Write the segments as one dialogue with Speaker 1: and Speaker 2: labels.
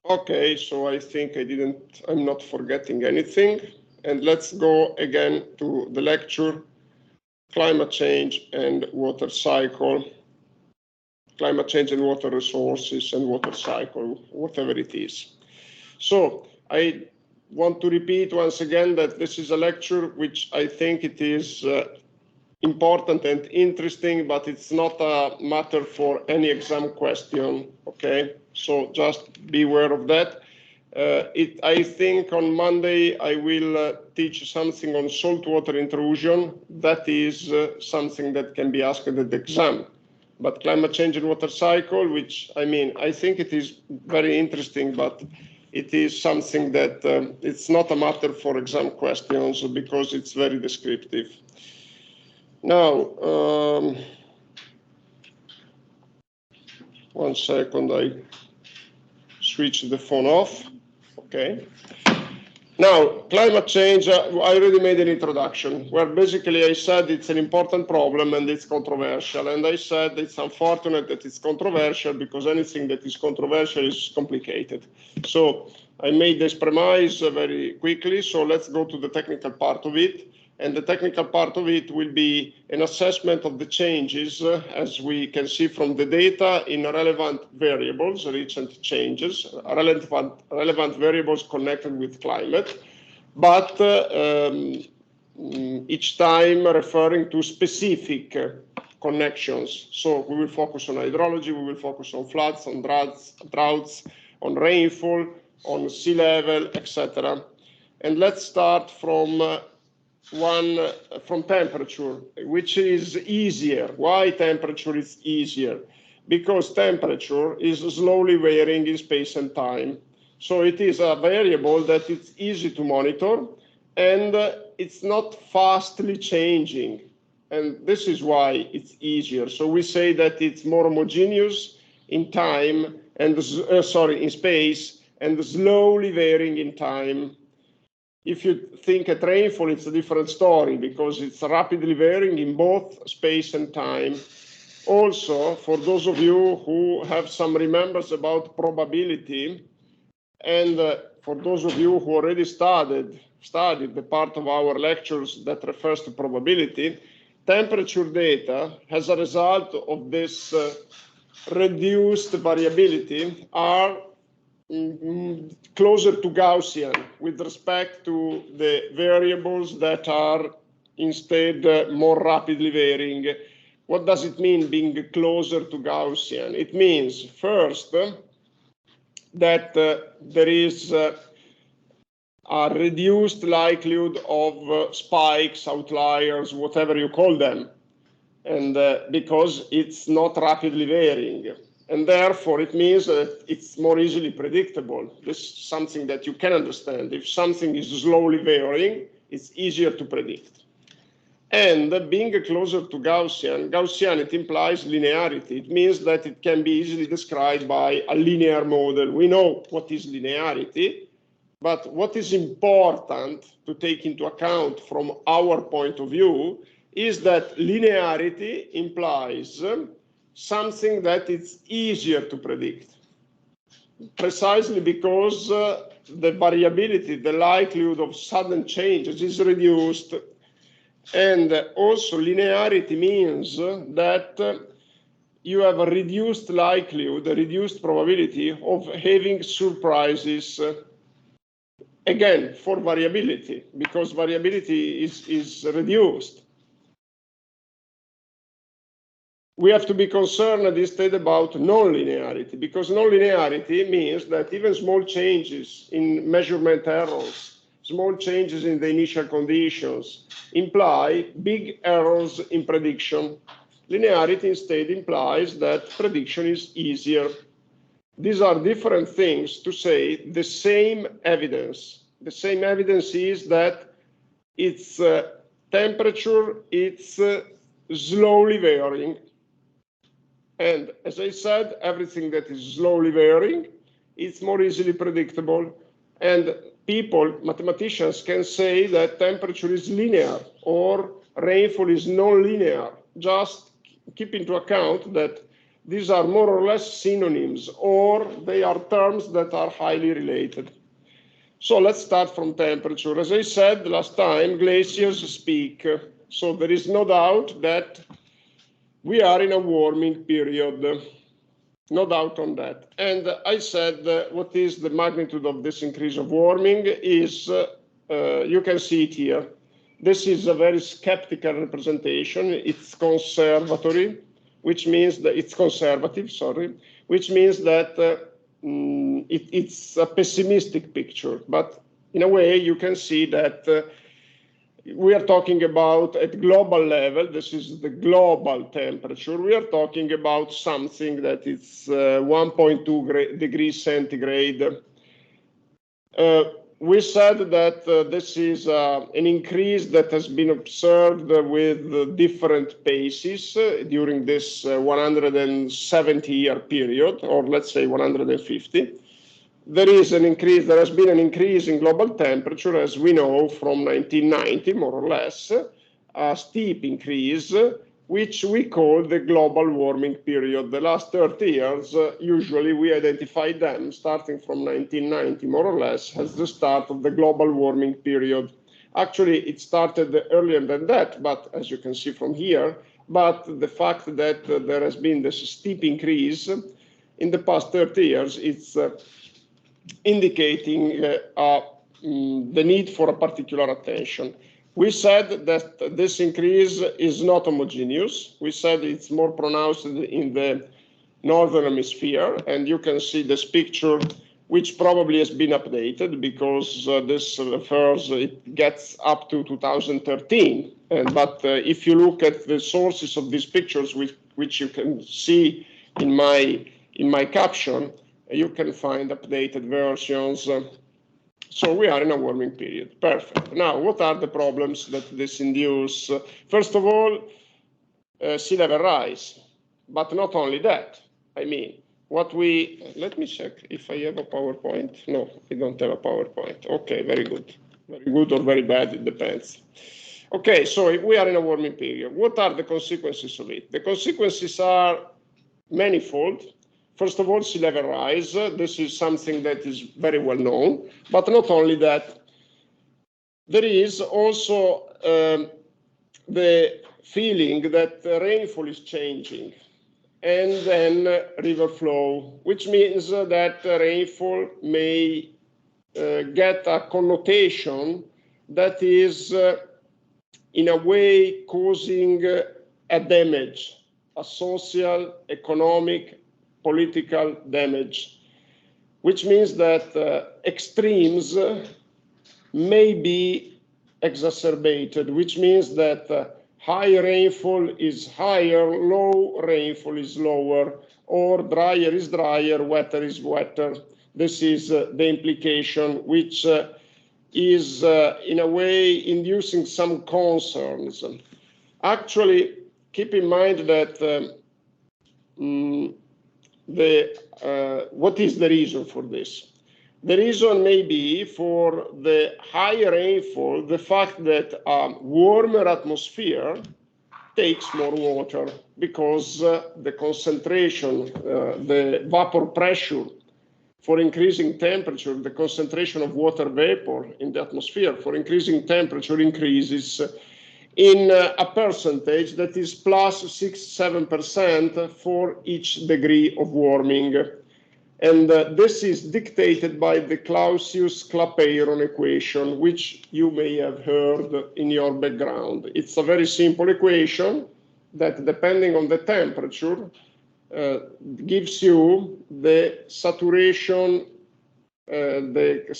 Speaker 1: Okay, so I think I'm not forgetting anything. And let's go again to the lecture, climate change and water cycle, climate change and water resources and water cycle, whatever it is. So I want to repeat once again that this is a lecture which I think it is important and interesting, but it's not a matter for any exam question, okay? So just be aware of that. I think on Monday I will teach something on saltwater intrusion. That is something that can be asked at the exam. But climate change and water cycle, which I think it is very interesting, but it is something that it's not a matter for exam questions because it's very descriptive. Now, 1 second, I switch the phone off. Okay. Now, climate change, I already made an introduction where basically I said it's an important problem and it's controversial. And I said it's unfortunate that it's controversial because anything that is controversial is complicated. So I made this premise very quickly. So let's go to the technical part of it. And the technical part of it will be an assessment of the changes, as we can see from the data, in relevant variables, recent changes, relevant variables connected with climate, but each time referring to specific connections. So we will focus on hydrology, we will focus on floods, on droughts, on rainfall, on sea level, etc. And let's start from from temperature, which is easier. Why temperature is easier? Because temperature is slowly varying in space and time. So it is a variable that it's easy to monitor and it's not fastly changing. And this is why it's easier. So we say that it's more homogeneous in time and in space and slowly varying in time. If you think at rainfall, it's a different story because it's rapidly varying in both space and time. Also, for those of you who have some remembers about probability, and for those of you who already studied the part of our lectures that refers to probability, temperature data, as a result of this reduced variability, are closer to Gaussian with respect to the variables that are instead more rapidly varying. What does it mean being closer to Gaussian? It means first that there is a reduced likelihood of spikes, outliers, whatever you call them, and because it's not rapidly varying. And therefore, it means that it's more easily predictable. This is something that you can understand. If something is slowly varying, it's easier to predict. And being closer to Gaussian, Gaussianity implies linearity. It means that it can be easily described by a linear model. We know what is linearity, but what is important to take into account from our point of view is that linearity implies something that it's easier to predict, precisely because the variability, the likelihood of sudden changes is reduced. And also linearity means that you have a reduced likelihood, a reduced probability of having surprises, again, for variability, because variability is reduced. We have to be concerned instead about nonlinearity, because nonlinearity means that even small changes in measurement errors, small changes in the initial conditions, imply big errors in prediction. Linearity instead implies that prediction is easier. These are different things to say the same evidence. The same evidence is that its temperature, it's slowly varying. And as I said, everything that is slowly varying, it's more easily predictable. And people, mathematicians, can say that temperature is linear or rainfall is non-linear. Just keep into account that these are more or less synonyms, or they are terms that are highly related. So let's start from temperature. As I said last time, glaciers speak. So there is no doubt that we are in a warming period. No doubt on that. And I said what is the magnitude of this increase of warming is, you can see it here. This is a very skeptical representation. It's conservatory, which means that it's conservative, sorry, which means that it's a pessimistic picture. But in a way, you can see that we are talking about at global level, this is the global temperature, we are talking about something that is 1.2 degrees centigrade. We said that this is an increase that has been observed with different paces during this 170-year period, or let's say 150. There is an increase, there has been an increase in global temperature, as we know, from 1990, more or less, a steep increase, which we call the global warming period. The last 30 years, usually we identify them, starting from 1990, more or less, as the start of the global warming period. Actually, it started earlier than that, but as you can see from here, but the fact that there has been this steep increase in the past 30 years, it's indicating the need for a particular attention. We said that this increase is not homogeneous. We said it's more pronounced in the northern hemisphere, and you can see this picture, which probably has been updated because this refers, it gets up to 2013. But if you look at the sources of these pictures, which you can see in my caption, you can find updated versions. So we are in a warming period. Perfect. Now, what are the problems that this induces? First of all, sea level rise. But not only that. I mean, let me check if I have a PowerPoint. No, I don't have a PowerPoint. Okay, very good. Very good or very bad, it depends. Okay, so we are in a warming period. What are the consequences of it? The consequences are manifold. First of all, sea level rise. This is something that is very well known. But not only that, there is also the feeling that rainfall is changing, and then river flow, which means that rainfall may get a connotation that is in a way causing a damage, a social, economic, political damage, which means that extremes may be exacerbated, which means that high rainfall is higher, low rainfall is lower, or drier is drier, wetter is wetter. This is the implication, which is in a way inducing some concerns. Actually, keep in mind that what is the reason for this? The reason may be for the high rainfall, the fact that a warmer atmosphere takes more water because the concentration, the vapor pressure for increasing temperature, the concentration of water vapor in the atmosphere for increasing temperature increases in a percentage that is plus 6-7% for each degree of warming. And this is dictated by the Clausius-Clapeyron equation, which you may have heard in your background. It's a very simple equation that, depending on the temperature, gives you the saturation, the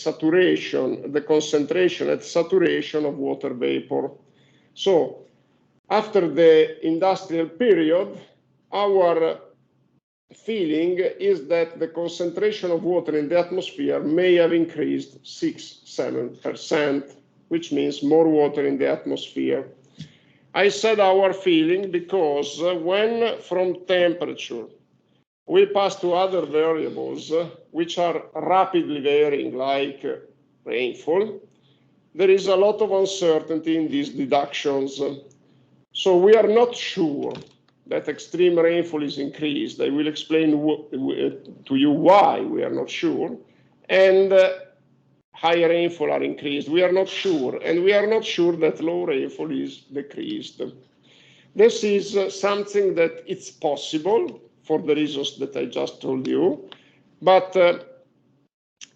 Speaker 1: concentration at saturation of water vapor. So, after the industrial period, our feeling is that the concentration of water in the atmosphere may have increased 6-7%, which means more water in the atmosphere. I said our feeling because when from temperature we pass to other variables which are rapidly varying, like rainfall, there is a lot of uncertainty in these deductions. So we are not sure that extreme rainfall is increased. I will explain to you why we are not sure. And high rainfall are increased. We are not sure. And we are not sure that low rainfall is decreased. This is something that it's possible for the reasons that I just told you, but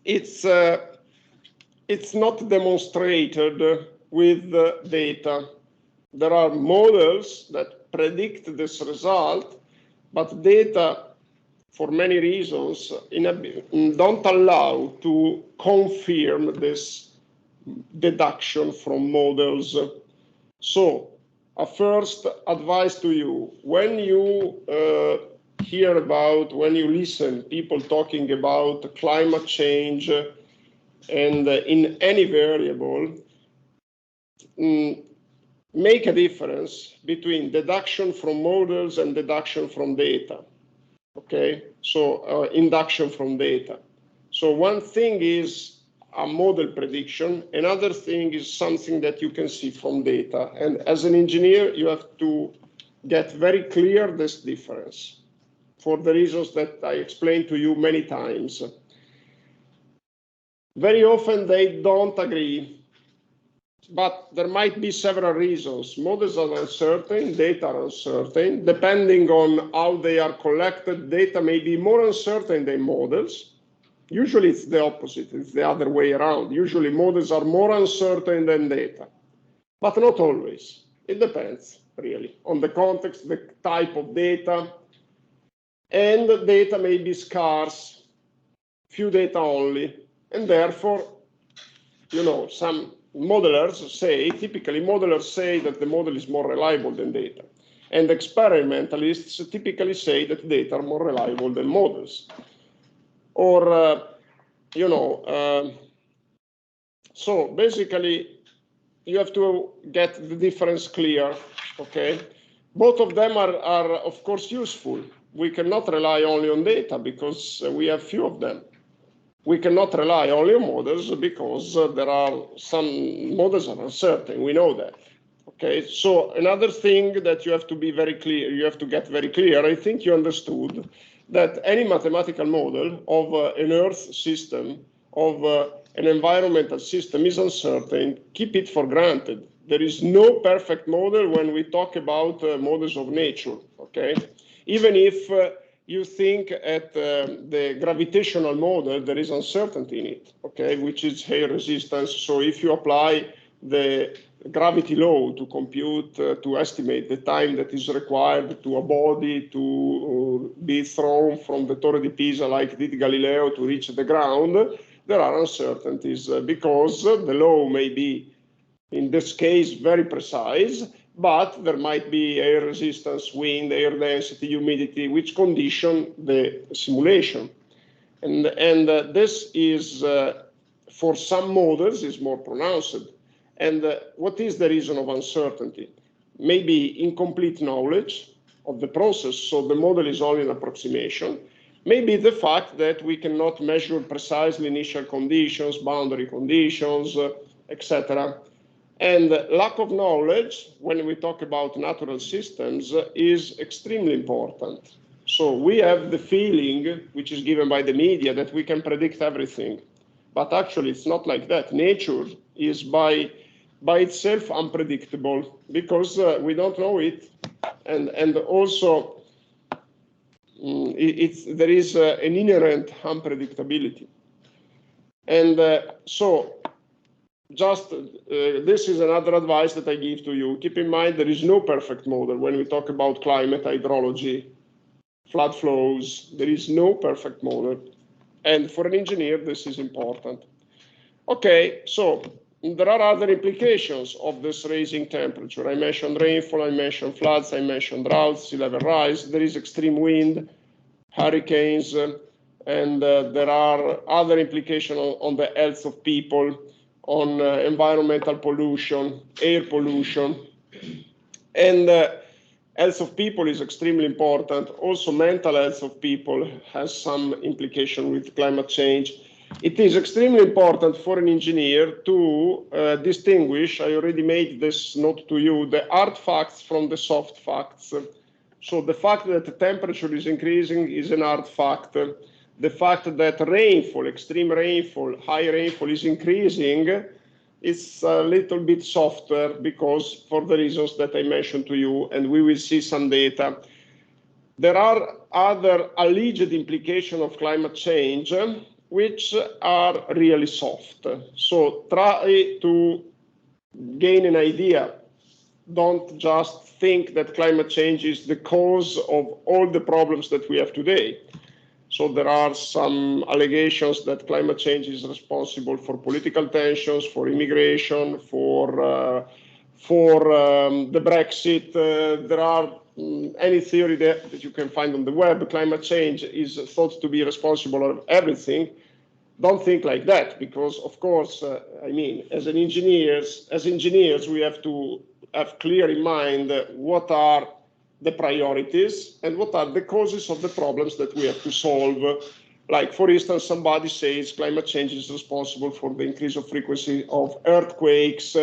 Speaker 1: it's not demonstrated with data. There are models that predict this result, but data, for many reasons, don't allow to confirm this deduction from models. So, a first advice to you, when you hear about, when you listen people talking about climate change and in any variable, make a difference between deduction from models and deduction from data. Okay, so induction from data. So one thing is a model prediction, another thing is something that you can see from data. And as an engineer, you have to get very clear this difference for the reasons that I explained to you many times. Very often they don't agree, but there might be several reasons. Models are uncertain, data are uncertain. Depending on how they are collected, data may be more uncertain than models. Usually it's the opposite, it's the other way around. Usually models are more uncertain than data, but not always. It depends, really, on the context, the type of data, and the data may be scarce, few data only, and therefore, you know, some modelers say, typically modelers say that the model is more reliable than data. And experimentalists typically say that data are more reliable than models. Or, you know, so basically you have to get the difference clear, okay? Both of them are of course useful. We cannot rely only on data because we have few of them. We cannot rely only on models because there are some models are uncertain, we know that. Okay, so another thing that you have to be very clear, you have to get very clear, I think you understood that any mathematical model of an Earth system, of an environmental system is uncertain. Keep it for granted. There is no perfect model when we talk about models of nature, okay? Even if you think at the gravitational model, there is uncertainty in it, okay, which is air resistance. So if you apply the gravity law to compute, to estimate the time that is required to a body to be thrown from the Torre di Pisa, like did Galileo, to reach the ground, there are uncertainties because the law may be, in this case, very precise, but there might be air resistance, wind, air density, humidity, which condition the simulation. And this is, for some models, is more pronounced. And what is the reason of uncertainty? Maybe incomplete knowledge of the process, so the model is only an approximation. Maybe the fact that we cannot measure precisely initial conditions, boundary conditions, etc. And lack of knowledge, when we talk about natural systems, is extremely important. So we have the feeling, which is given by the media, that we can predict everything. But actually, it's not like that. Nature is by itself unpredictable because we don't know it. And also, there is an inherent unpredictability. And so, just this is another advice that I give to you. Keep in mind there is no perfect model when we talk about climate, hydrology, flood flows. There is no perfect model. And for an engineer, this is important. Okay, so there are other implications of this rising temperature. I mentioned rainfall, I mentioned floods, I mentioned droughts, sea level rise. There is extreme wind, hurricanes, and there are other implications on the health of people, on environmental pollution, air pollution. And health of people is extremely important. Also, mental health of people has some implication with climate change. It is extremely important for an engineer to distinguish, I already made this note to you, the hard facts from the soft facts. So the fact that the temperature is increasing is an hard fact. The fact that rainfall, extreme rainfall, high rainfall is increasing is a little bit softer because for the reasons that I mentioned to you, and we will see some data. There are other alleged implications of climate change which are really soft. So try to gain an idea. Don't just think that climate change is the cause of all the problems that we have today. So there are some allegations that climate change is responsible for political tensions, for immigration, for the Brexit. There are any theory that you can find on the web. Climate change is thought to be responsible for everything. Don't think like that, because of course, I mean, as engineers, we have to have clear in mind what are the priorities and what are the causes of the problems that we have to solve. Like, for instance, somebody says climate change is responsible for the increase of frequency of earthquakes.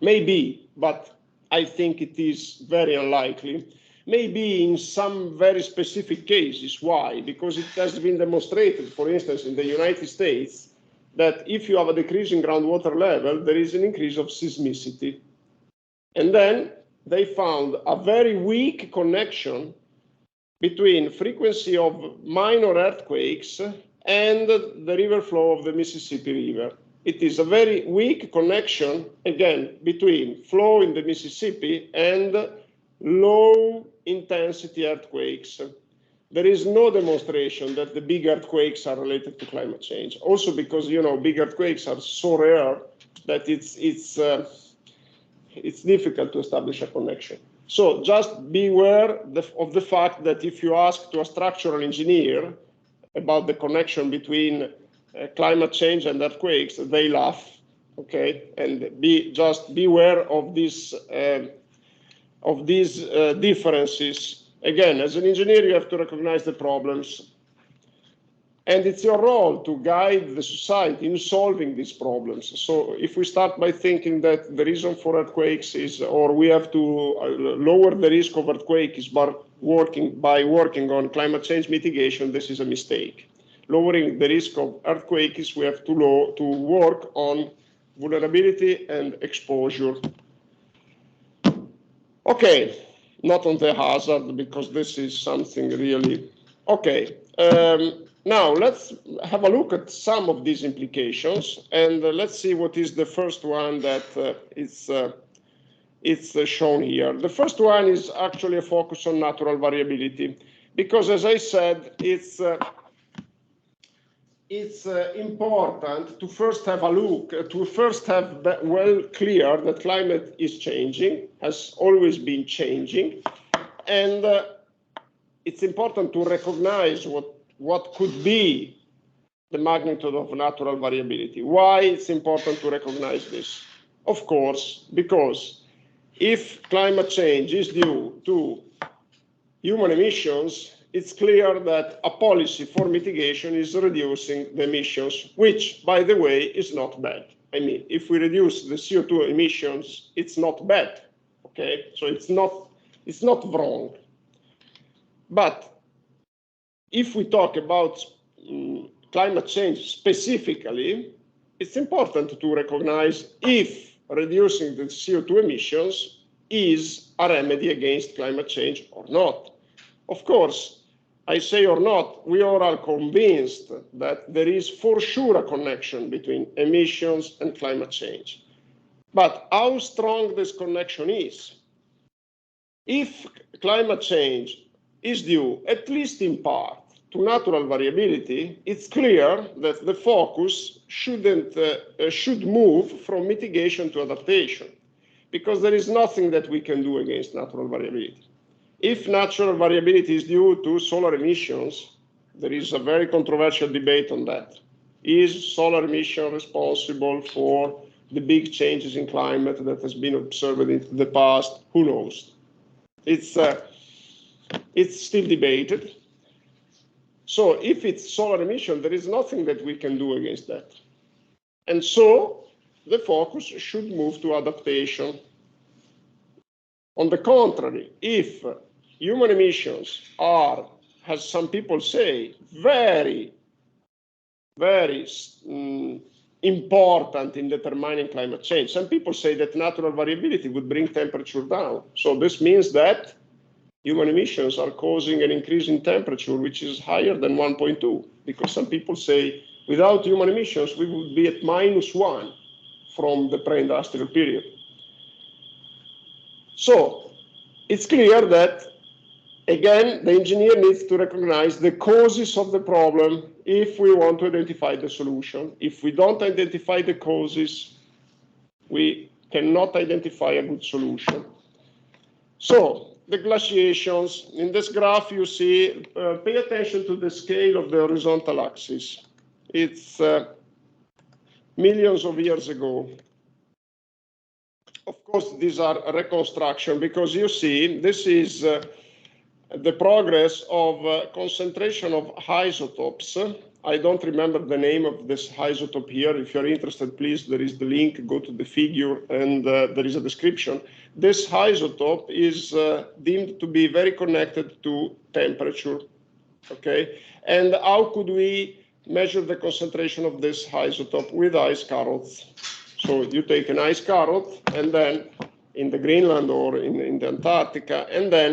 Speaker 1: Maybe, but I think it is very unlikely. Maybe in some very specific cases. Why? Because it has been demonstrated, for instance, in the United States, that if you have a decrease in groundwater level, there is an increase of seismicity. And then they found a very weak connection between frequency of minor earthquakes and the river flow of the Mississippi River. It is a very weak connection, again, between flow in the Mississippi and low intensity earthquakes. There is no demonstration that the big earthquakes are related to climate change. Also because, you know, big earthquakes are so rare that it's difficult to establish a connection. So just be aware of the fact that if you ask to a structural engineer about the connection between climate change and earthquakes, they laugh, okay? And just be aware of these differences. Again, as an engineer, you have to recognize the problems. And it's your role to guide the society in solving these problems. So if we start by thinking that the reason for earthquakes is, or we have to lower the risk of earthquakes by working on climate change mitigation, this is a mistake. Lowering the risk of earthquakes, we have to work on vulnerability and exposure. Okay, not on the hazard, because this is something really, okay. Now let's have a look at some of these implications, and let's see what is the first one that it's shown here. The first one is actually a focus on natural variability, because as I said, it's important to first have a look, to first have well clear that climate is changing, has always been changing, and it's important to recognize what could be the magnitude of natural variability. Why it's important to recognize this? Of course, because if climate change is due to human emissions, it's clear that a policy for mitigation is reducing the emissions, which, by the way, is not bad. I mean, if we reduce the CO2 emissions, it's not bad, okay? So it's not wrong. But if we talk about climate change specifically, it's important to recognize if reducing the CO2 emissions is a remedy against climate change or not. Of course, I say or not, we are all convinced that there is for sure a connection between emissions and climate change. But how strong this connection is? If climate change is due, at least in part, to natural variability, it's clear that the focus should move from mitigation to adaptation, because there is nothing that we can do against natural variability. If natural variability is due to solar emissions, there is a very controversial debate on that. Is solar emission responsible for the big changes in climate that has been observed in the past? Who knows? It's still debated. So if it's solar emission, there is nothing that we can do against that. And so the focus should move to adaptation. On the contrary, if human emissions are, as some people say, very important in determining climate change. Some people say that natural variability would bring temperature down. So this means that human emissions are causing an increase in temperature, which is higher than 1.2, because some people say without human emissions, we would be at -1 from the pre-industrial period. So it's clear that, again, the engineer needs to recognize the causes of the problem if we want to identify the solution. If we don't identify the causes, we cannot identify a good solution. So the glaciations, in this graph you see, pay attention to the scale of the horizontal axis. It's millions of years ago. Of course, these are reconstruction, because you see, this is the progress of concentration of isotopes. I don't remember the name of this isotope here. If you're interested, please, there is the link, go to the figure, and there is a description. This isotope is deemed to be very connected to temperature, okay? And how could we measure the concentration of this isotope? With ice carots. So you take an ice carrot, and then in the Greenland or in the Antarctica, and then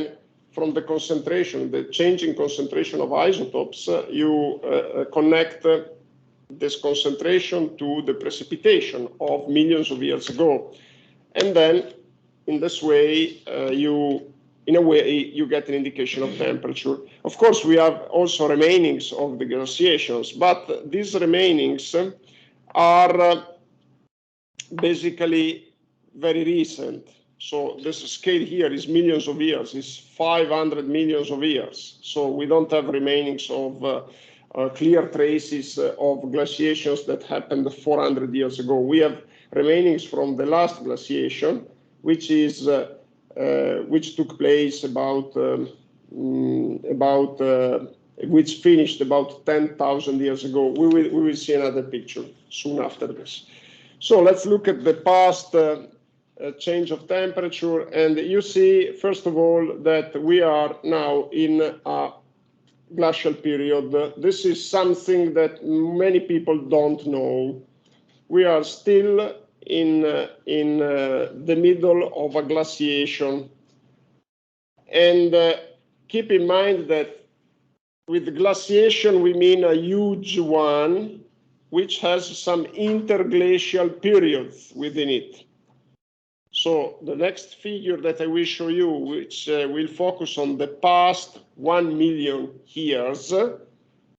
Speaker 1: from the concentration, the changing concentration of isotopes, you connect this concentration to the precipitation of millions of years ago. And then in this way, in a way, you get an indication of temperature. Of course, we have also remainings of the glaciations, but these remainings are basically very recent. So this scale here is millions of years, is 500 millions of years. So we don't have remainings of clear traces of glaciations that happened 400 years ago. We have remainings from the last glaciation, which is which took place which finished about 10,000 years ago. We will see another picture soon after this. So let's look at the past change of temperature, and you see, first of all, that we are now in a glacial period. This is something that many people don't know. We are still in the middle of a glaciation, and keep in mind that with glaciation we mean a huge one which has some interglacial periods within it. So the next figure that I will show you, which will focus on the past 1 million years,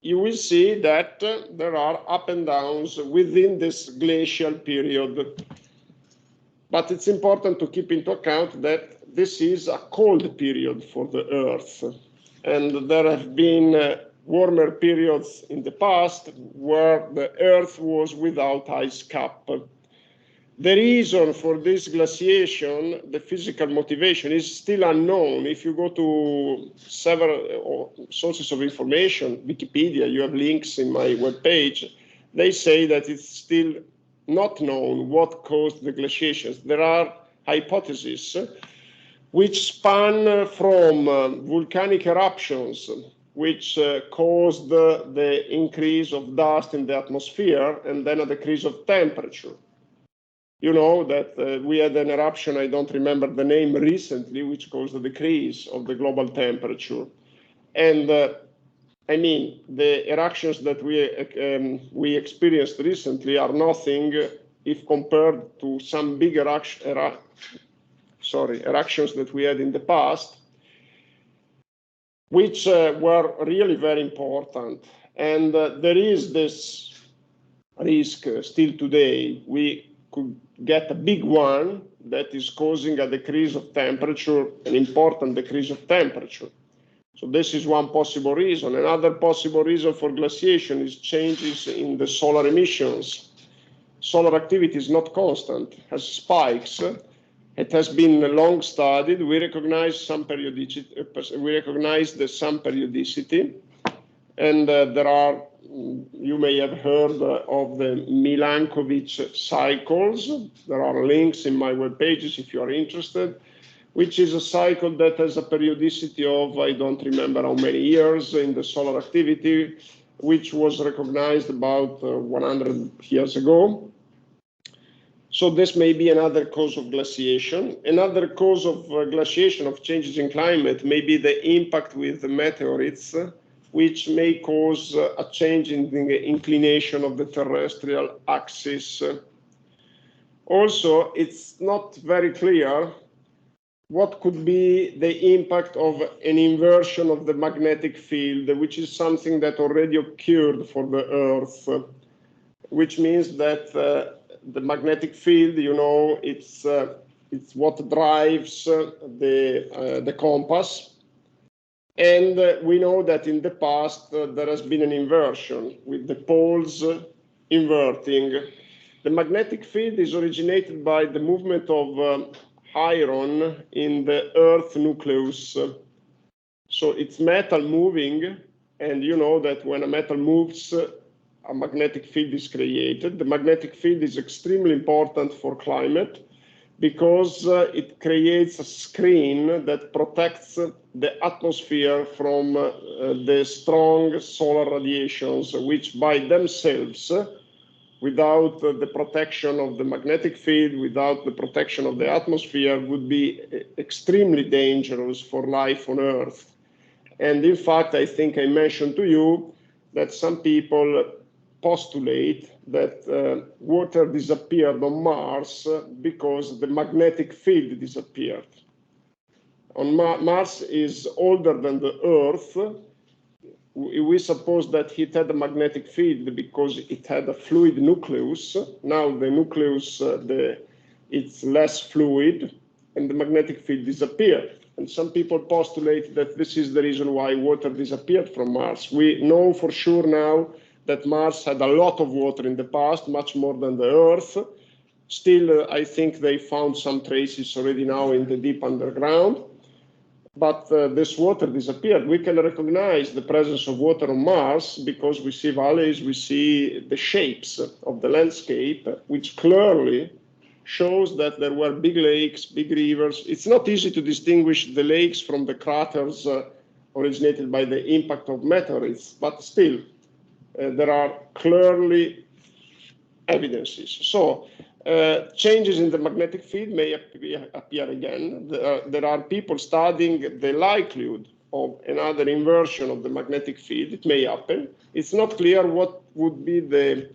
Speaker 1: you will see that there are up and downs within this glacial period. But it's important to keep into account that this is a cold period for the Earth. And there have been warmer periods in the past where the Earth was without ice cap. The reason for this glaciation, the physical motivation, is still unknown. If you go to several sources of information, Wikipedia, you have links in my webpage, they say that it's still not known what caused the glaciations. There are hypotheses which span from volcanic eruptions, which caused the increase of dust in the atmosphere and then a decrease of temperature. You know that we had an eruption, I don't remember the name, recently, which caused a decrease of the global temperature. And I mean, the eruptions that we experienced recently are nothing if compared to some big eruptions that we had in the past, which were really very important. And there is this risk still today. We could get a big one that is causing a decrease of temperature, an important decrease of temperature. So this is one possible reason. Another possible reason for glaciation is changes in the solar emissions. Solar activity is not constant, has spikes. It has been long studied. We recognize some periodicity. And there are, you may have heard of the Milankovitch cycles. There are links in my web pages if you are interested. which is a cycle that has a periodicity of, I don't remember how many years in the solar activity, which was recognized about 100 years ago. So this may be another cause of glaciation. Another cause of glaciation, of changes in climate, may be the impact with the meteorites, which may cause a change in the inclination of the terrestrial axis. Also, it's not very clear what could be the impact of an inversion of the magnetic field, which is something that already occurred for the Earth, which means that the magnetic field, you know, it's what drives the compass. And we know that in the past there has been an inversion with the poles inverting. The magnetic field is originated by the movement of iron in the Earth nucleus. So it's metal moving, and you know that when a metal moves, a magnetic field is created. The magnetic field is extremely important for climate because it creates a screen that protects the atmosphere from the strong solar radiations, which by themselves, without the protection of the magnetic field, without the protection of the atmosphere, would be extremely dangerous for life on Earth. And in fact, I think I mentioned to you that some people postulate that water disappeared on Mars because the magnetic field disappeared. Mars is older than the Earth. We suppose that it had a magnetic field because it had a fluid nucleus. Now the nucleus, it's less fluid, and the magnetic field disappeared. And some people postulate that this is the reason why water disappeared from Mars. We know for sure now that Mars had a lot of water in the past, much more than the Earth. Still, I think they found some traces already now in the deep underground. But this water disappeared. We can recognize the presence of water on Mars because we see valleys, we see the shapes of the landscape, which clearly shows that there were big lakes, big rivers. It's not easy to distinguish the lakes from the craters originated by the impact of meteorites, but still, there are clearly evidences. So changes in the magnetic field may appear again. There are people studying the likelihood of another inversion of the magnetic field. It may happen. It's not clear what would be the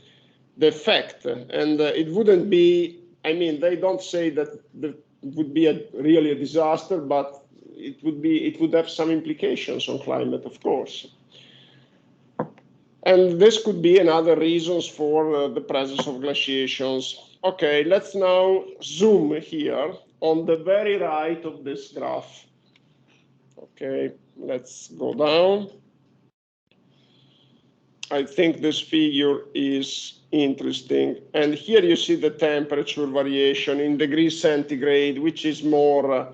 Speaker 1: effect, and it wouldn't be, I mean, they don't say that it would be really a disaster, but it would have some implications on climate, of course. And this could be another reasons for the presence of glaciations. Okay, let's now zoom here on the very right of this graph. Okay, let's go down. I think this figure is interesting. And here you see the temperature variation in degrees centigrade, which is more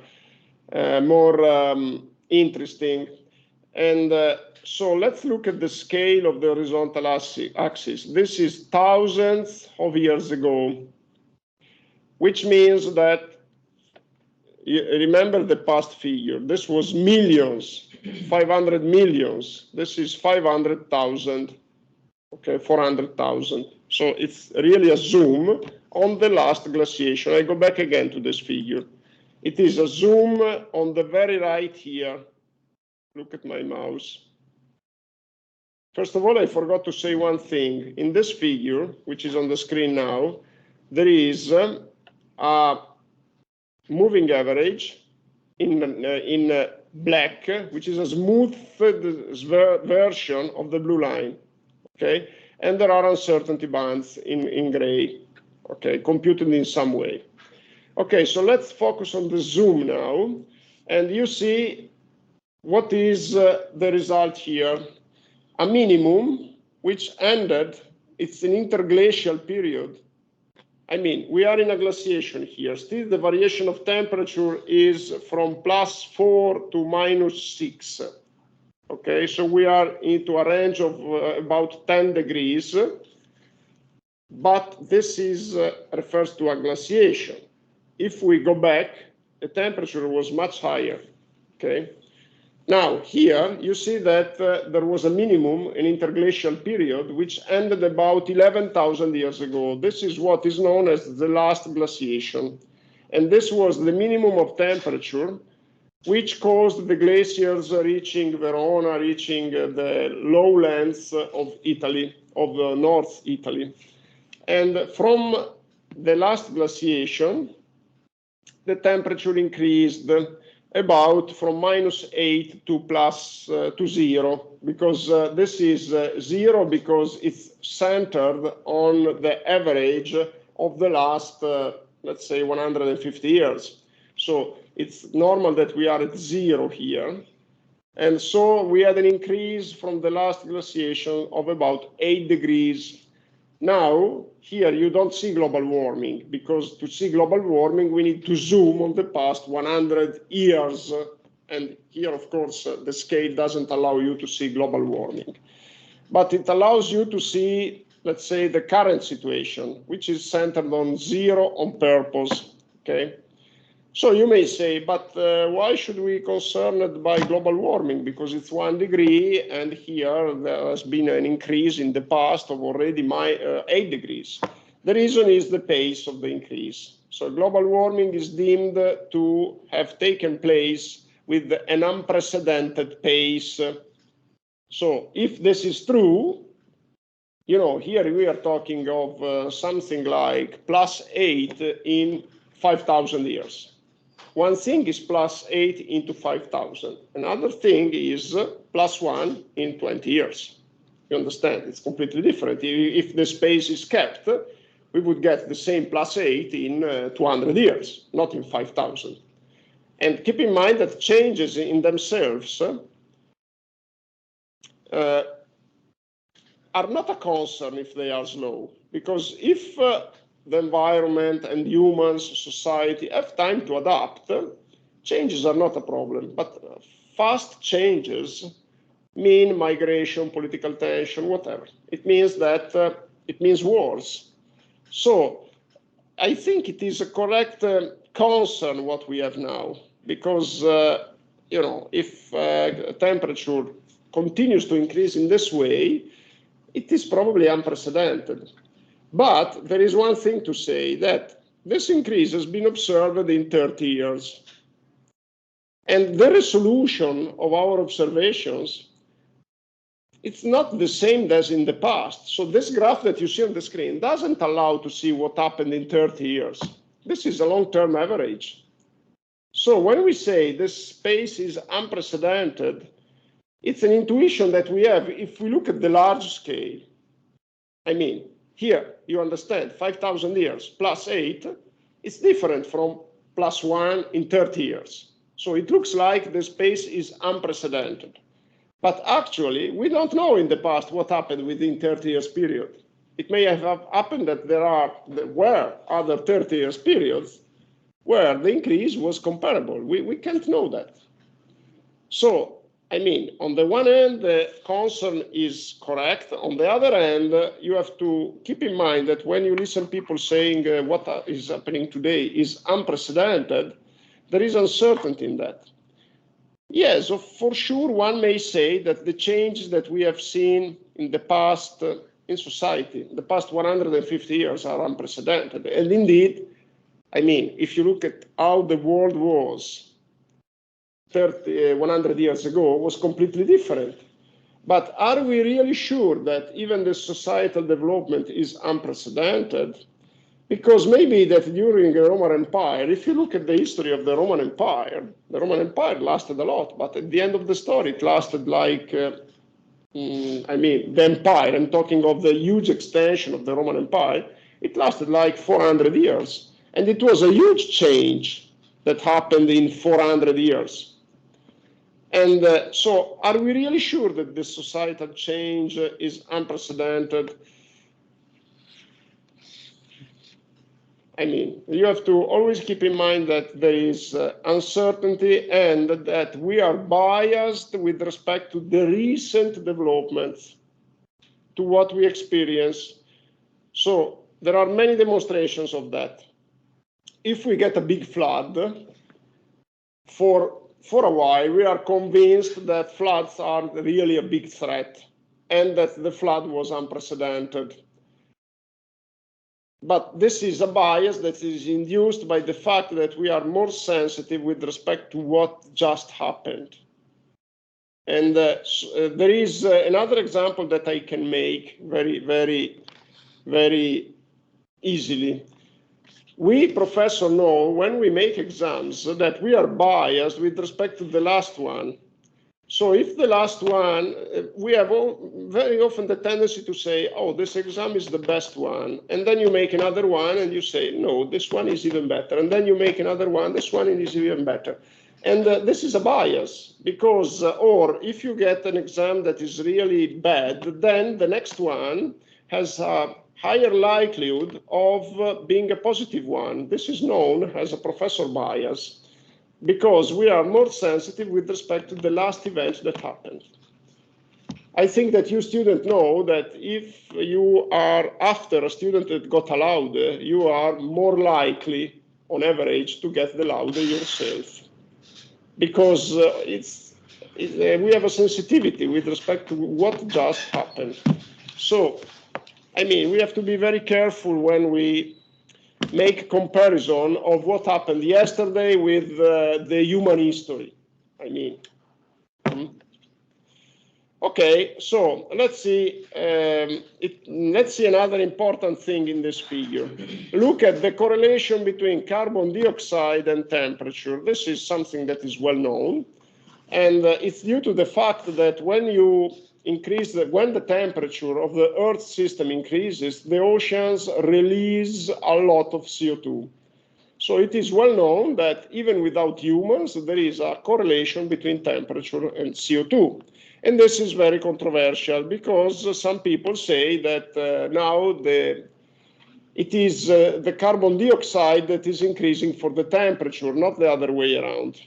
Speaker 1: interesting. And so let's look at the scale of the horizontal axis. This is thousands of years ago, which means that, you remember the past figure, this was millions, 500 millions. This is 500,000, okay, 400,000. So it's really a zoom on the last glaciation. I go back again to this figure. It is a zoom on the very right here. Look at my mouse. First of all, I forgot to say one thing. In this figure, which is on the screen now, there is a moving average in black, which is a smoothed version of the blue line, okay? And there are uncertainty bands in gray, okay, computed in some way. Okay, so let's focus on the zoom now, and you see what is the result here. A minimum which ended, it's an interglacial period. I mean, we are in a glaciation here. Still, the variation of temperature is from +4 to -6. Okay, so we are into a range of about 10 degrees. But this is refers to a glaciation. If we go back the temperature was much higher, okay? Now, here you see that there was a minimum, an interglacial period, which ended about 11,000 years ago. This is what is known as the last glaciation. And this was the minimum of temperature, which caused the glaciers reaching Verona, reaching the lowlands of Italy, of North Italy. And from the last glaciation, the temperature increased about from -8 to to 0, because this is 0 because it's centered on the average of the last, let's say, 150 years. So it's normal that we are at 0 here. And so we had an increase from the last glaciation of about 8 degrees. Now, here you don't see global warming, because to see global warming, we need to zoom on the past 100 years. And here, of course, the scale doesn't allow you to see global warming. But it allows you to see, let's say, the current situation, which is centered on 0 on purpose, okay? So you may say, but why should we be concerned by global warming? Because it's 1 degree, and here there has been an increase in the past of already 8 degrees. The reason is the pace of the increase. So global warming is deemed to have taken place with an unprecedented pace. So if this is true, you know, here we are talking of something like +8 in 5,000 years. One thing is +8 into 5,000. Another thing is +1 in 20 years. You understand? It's completely different. If the space is kept, we would get the same +8 in 200 years, not in 5,000. And keep in mind that changes in themselves are not a concern if they are slow, because if the environment and humans, society have time to adapt, changes are not a problem. But fast changes mean migration, political tension, whatever. It means that it means wars. So I think it is a correct concern what we have now, because you know, if temperature continues to increase in this way, it is probably unprecedented. But there is one thing to say, that this increase has been observed in 30 years. And the resolution of our observations, it's not the same as in the past. So this graph that you see on the screen doesn't allow to see what happened in 30 years. This is a long-term average. So when we say this space is unprecedented, it's an intuition that we have if we look at the large scale. I mean, here, you understand, 5,000 years +8, it's different from +1 in 30 years. So it looks like the space is unprecedented. But actually, we don't know in the past what happened within 30 years period. It may have happened that there were other 30 years periods where the increase was comparable. We can't know that. So, I mean, on the one hand, the concern is correct. On the other hand, you have to keep in mind that when you listen to people saying what is happening today is unprecedented, there is uncertainty in that. Yes, for sure, one may say that the changes that we have seen in the past in society, the past 150 years are unprecedented. And indeed, I mean, if you look at how the world was 100 years ago, was completely different. But are we really sure that even the societal development is unprecedented? Because maybe that during the Roman Empire, if you look at the history of the Roman Empire lasted a lot, but at the end of the story, it lasted like, I mean, the empire, I'm talking of the huge extension of the Roman Empire, it lasted like 400 years. And it was a huge change that happened in 400 years. And so are we really sure that this societal change is unprecedented? I mean, you have to always keep in mind that there is uncertainty and that we are biased with respect to the recent developments, to what we experience. So there are many demonstrations of that. If we get a big flood, for a while, we are convinced that floods are really a big threat and that the flood was unprecedented. But this is a bias that is induced by the fact that we are more sensitive with respect to what just happened. And there is another example that I can make very easily. We, professors, know when we make exams that we are biased with respect to the last one. So if the last one, we have very often the tendency to say, oh, this exam is the best one. And then you make another one and you say, no, this one is even better. And then you make another one, this one is even better. And this is a bias because, or if you get an exam that is really bad, then the next one has a higher likelihood of being a positive one. This is known as a professor bias, because we are more sensitive with respect to the last event that happened. I think that you students know that if you are after a student that got a laude, you are more likely, on average, to get the laude yourself. Because we have a sensitivity with respect to what just happened. So, I mean, we have to be very careful when we make comparison of what happened yesterday with the human history. I mean, okay. So let's see. Let's see another important thing in this figure. Look at the correlation between carbon dioxide and temperature. This is something that is well known, and it's due to the fact that when you when the temperature of the Earth system increases, the oceans release a lot of CO2. So it is well known that even without humans, there is a correlation between temperature and CO2. And this is very controversial because some people say that now it is the carbon dioxide that is increasing for the temperature, not the other way around.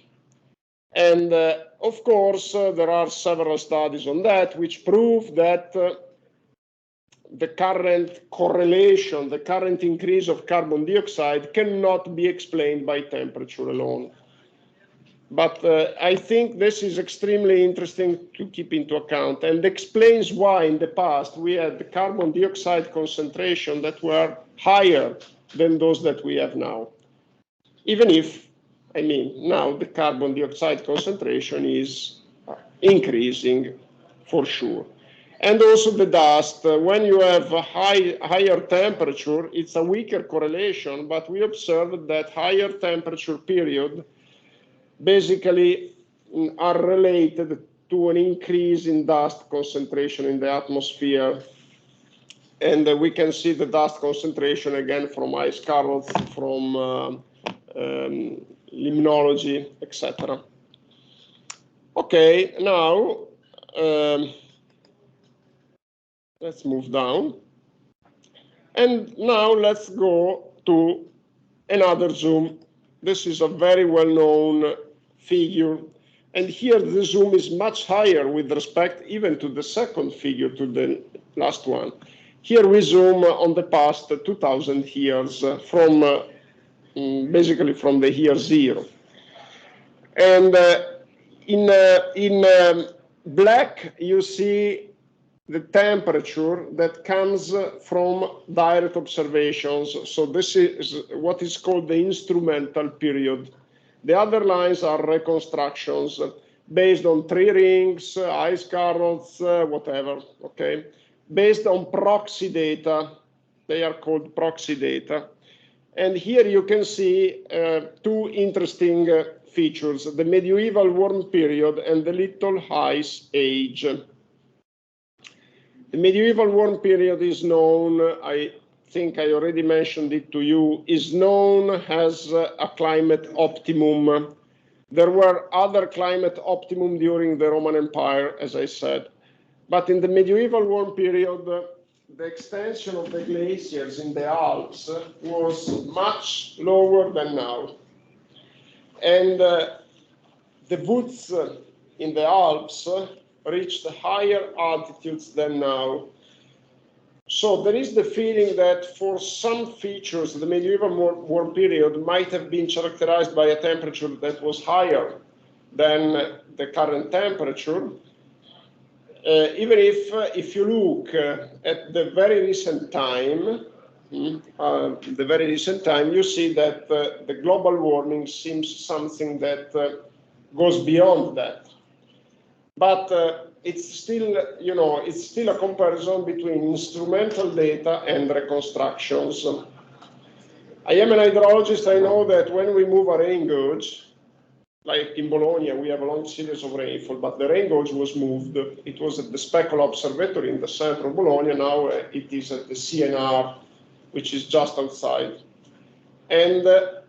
Speaker 1: And of course, there are several studies on that which prove that the current correlation, the current increase of carbon dioxide cannot be explained by temperature alone. But I think this is extremely interesting to keep into account and explains why in the past we had the carbon dioxide concentration that were higher than those that we have now. Even if, I mean, now the carbon dioxide concentration is increasing for sure. And also the dust, when you have a higher temperature, it's a weaker correlation, but we observed that higher temperature period basically are related to an increase in dust concentration in the atmosphere. And we can see the dust concentration again from ice carrots, from limnology, etc. Okay, now let's move down. And now let's go to another zoom. This is a very well-known figure. And here the zoom is much higher with respect even to the second figure, to the last one. Here we zoom on the past 2,000 years from basically from the year zero. And in black, you see the temperature that comes from direct observations. So this is what is called the instrumental period. The other lines are reconstructions based on tree rings, ice carrots, whatever, okay? Based on proxy data. They are called proxy data. And here you can see two interesting features, the medieval warm period and the little ice age. The medieval warm period is known, I think I already mentioned it to you, is known as a climate optimum. There were other climate optimum during the Roman Empire, as I said. But in the medieval warm period, the extension of the glaciers in the Alps was much lower than now. And the woods in the Alps reached higher altitudes than now. So there is the feeling that for some features, the medieval warm period might have been characterized by a temperature that was higher than the current temperature. Even if you look at the very recent time, you see that the global warming seems something that goes beyond that. But it's still, it's still a comparison between instrumental data and reconstructions. I am an hydrologist. I know that when we move a rain gauge, like in Bologna, we have a long series of rainfall, but the rain gauge was moved. It was at the Speckle Observatory in the center of Bologna. Now it is at the CNR, which is just outside. And the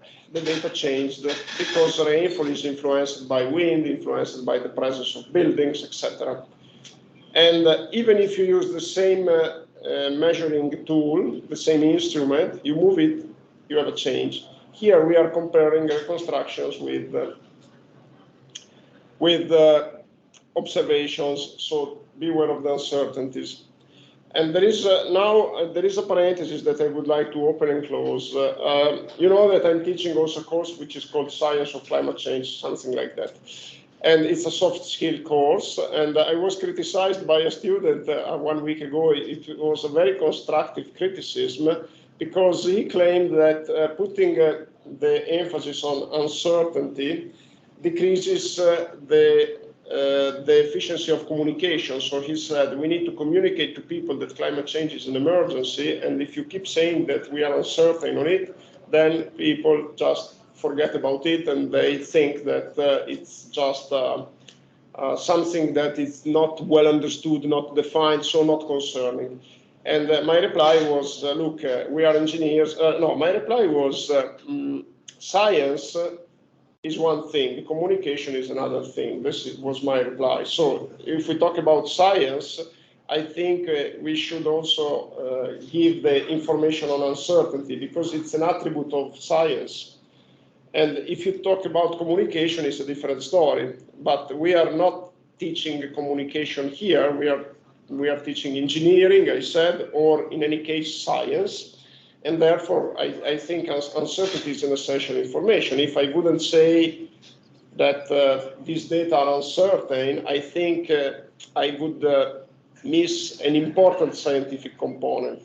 Speaker 1: data changed because rainfall is influenced by wind, influenced by the presence of buildings, etc. And even if you use the same measuring tool, the same instrument, you move it, you have a change. Here we are comparing reconstructions with observations, so beware of the uncertainties. And there is there is a parenthesis that I would like to open and close. You know that I'm teaching also a course which is called Science of Climate Change, something like that. And it's a soft skill course. And I was criticized by a student 1 week ago. It was a very constructive criticism because he claimed that putting the emphasis on uncertainty decreases the efficiency of communication. So he said, we need to communicate to people that climate change is an emergency, and if you keep saying that we are uncertain on it, then people just forget about it and they think that it's just something that is not well understood, not defined, so not concerning. And my reply was, look, we are engineers. No, my reply was, science is one thing, communication is another thing. This was my reply. So if we talk about science, I think we should also give the information on uncertainty because it's an attribute of science. And if you talk about communication, it's a different story. But we are not teaching communication here. We are teaching engineering, I said, or in any case, science. And therefore, I think uncertainty is an essential information. If I wouldn't say that these data are uncertain, I think I would miss an important scientific component.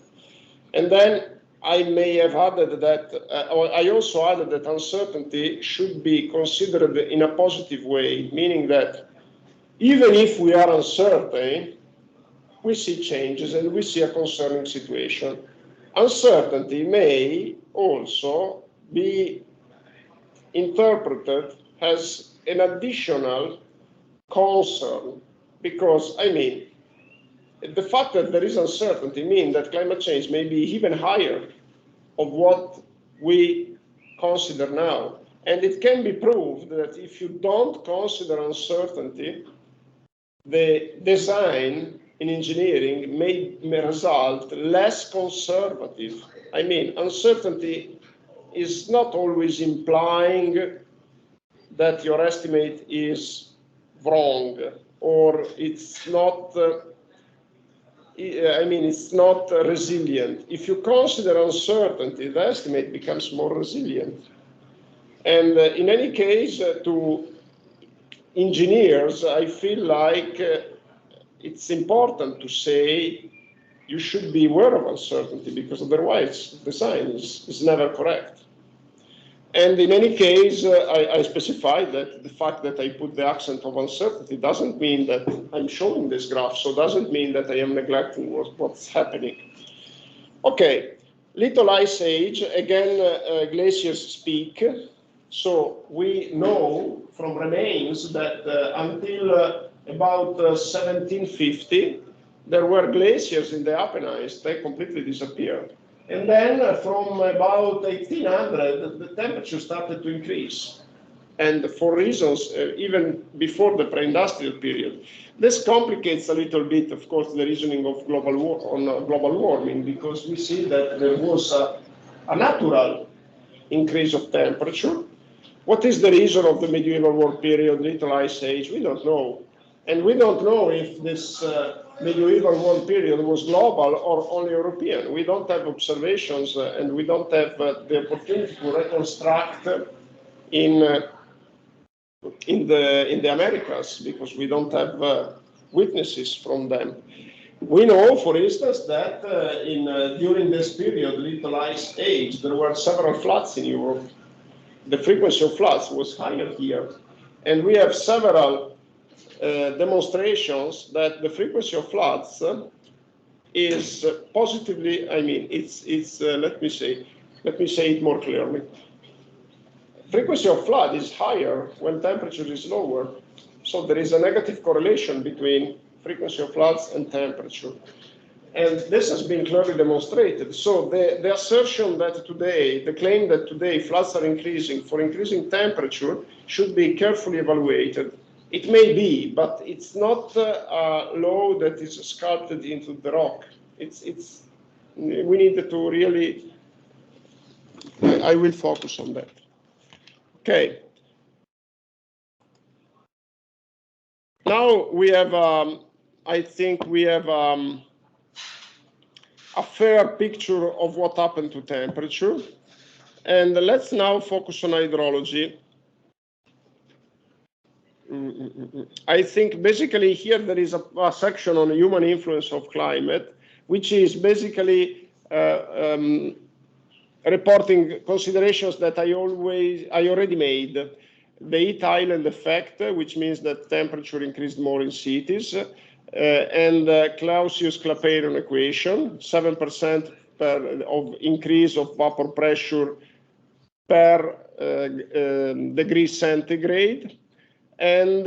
Speaker 1: And then I may have added that, or I also added that uncertainty should be considered in a positive way, meaning that even if we are uncertain, we see changes and we see a concerning situation. Uncertainty may also be interpreted as an additional concern because, I mean, the fact that there is uncertainty means that climate change may be even higher of what we consider now. And it can be proved that if you don't consider uncertainty, the design in engineering may result less conservative. I mean, uncertainty is not always implying that your estimate is wrong or it's not, it's not resilient. If you consider uncertainty, the estimate becomes more resilient. And in any case, to engineers, I feel like it's important to say you should be aware of uncertainty because otherwise design is never correct. And in any case, I specified that the fact that I put the accent of uncertainty doesn't mean that I'm showing this graph, so doesn't mean that I am neglecting what's happening. Okay, little ice age, again, glaciers speak. So we know from remains that until about 1750, there were glaciers in the Apennines. They completely disappeared. And then from about 1800, the temperature started to increase. And for reasons even before the pre-industrial period. This complicates a little bit, of course, the reasoning of global warming, because we see that there was a natural increase of temperature. What is the reason of the medieval warm period, little ice age? We don't know. And we don't know if this medieval warm period was global or only European. We don't have observations and we don't have the opportunity to reconstruct in the Americas because we don't have witnesses from them. We know, for instance, that during this period, Little Ice Age, there were several floods in Europe. The frequency of floods was higher here. And we have several demonstrations that the frequency of floods is positively, I mean, let me say it more clearly. Frequency of flood is higher when temperature is lower. So there is a negative correlation between frequency of floods and temperature. And this has been clearly demonstrated. So the assertion that today, the claim that today floods are increasing for increasing temperature should be carefully evaluated. It may be, but it's not a law that is sculpted into the rock. We need to really, I will focus on that. Okay. Now we have, I think we have a fair picture of what happened to temperature. And let's now focus on hydrology. I think basically here there is a section on human influence of climate, which is basically reporting considerations that I already made. The heat island effect, which means that temperature increased more in cities, and Clausius-Clapeyron equation, 7% of increase of vapor pressure per degree centigrade, and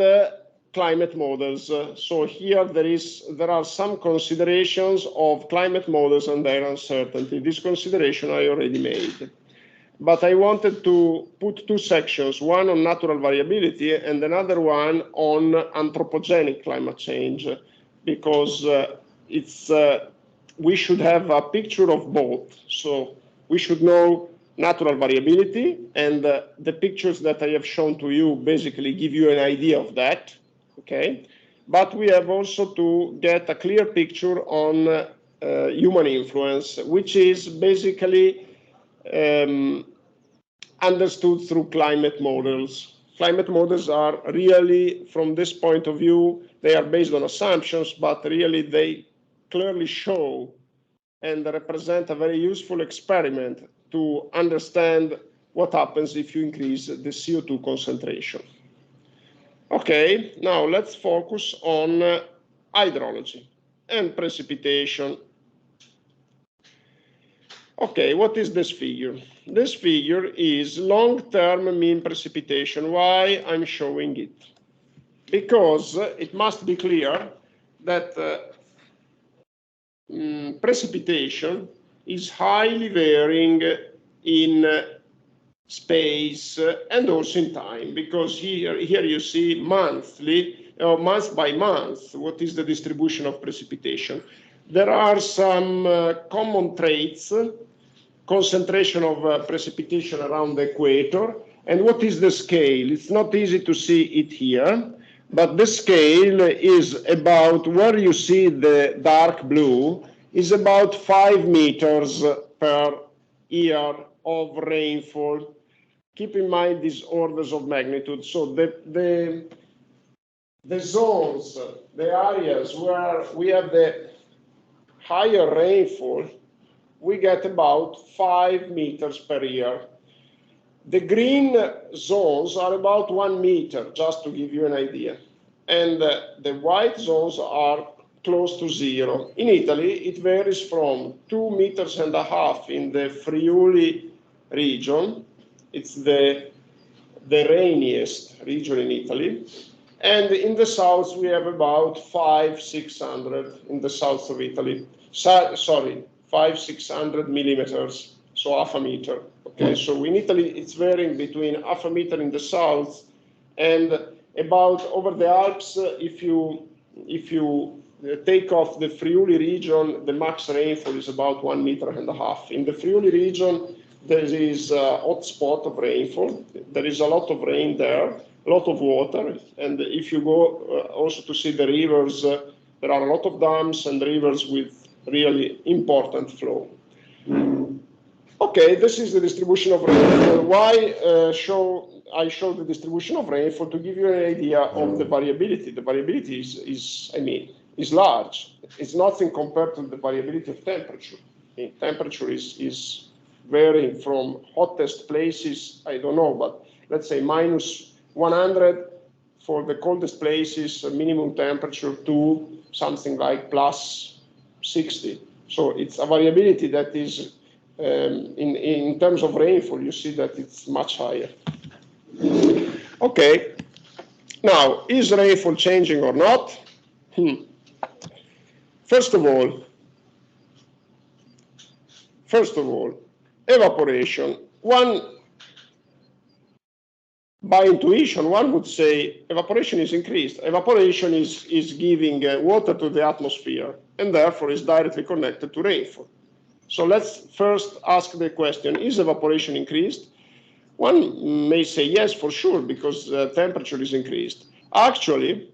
Speaker 1: climate models. So here there are some considerations of climate models and their uncertainty. This consideration I already made. But I wanted to put two sections, one on natural variability and another one on anthropogenic climate change, because we should have a picture of both. So we should know natural variability, and the pictures that I have shown to you basically give you an idea of that, okay? But we have also to get a clear picture on human influence, which is basically understood through climate models. Climate models are really, from this point of view, they are based on assumptions, but really they clearly show and represent a very useful experiment to understand what happens if you increase the CO2 concentration. Okay, now let's focus on hydrology and precipitation. Okay, what is this figure? This figure is long-term mean precipitation. Why I'm showing it? Because it must be clear that precipitation is highly varying in space and also in time, because here you see monthly, month by month, what is the distribution of precipitation. There are some common traits, concentration of precipitation around the equator, and what is the scale? It's not easy to see it here, but the scale is about, where you see the dark blue, is about 5 meters per year of rainfall. Keep in mind these orders of magnitude. So the zones, the areas where we have the higher rainfall, we get about 5 meters per year. The green zones are about 1 meter, just to give you an idea. And the white zones are close to zero. In Italy, it varies from 2.5 meters in the Friuli region. It's the rainiest region in Italy. And in the south, we have about 500-600 in the south of Italy. Sorry, 500-600 millimeters, so half a meter. Okay, so in Italy, it's varying between half a meter in the south and about over the Alps. If you take off the Friuli region, the max rainfall is about 1.5 meters. In the Friuli region, there is a hot spot of rainfall. There is a lot of rain there, a lot of water. And if you go also to see the rivers, there are a lot of dams and rivers with really important flow. Okay, this is the distribution of rainfall. Why I show the distribution of rainfall? To give you an idea of the variability. The variability is large. It's nothing compared to the variability of temperature. Temperature is varying from hottest places, I don't know, but let's say minus 100 for the coldest places, minimum temperature, to something like plus 60. So it's a variability that is, in terms of rainfall, you see that it's much higher. Okay, now, is rainfall changing or not? First of all, evaporation. By intuition, one would say evaporation is increased. Evaporation is giving water to the atmosphere, and therefore is directly connected to rainfall. So let's first ask the question, is evaporation increased? One may say yes, for sure, because temperature is increased. Actually,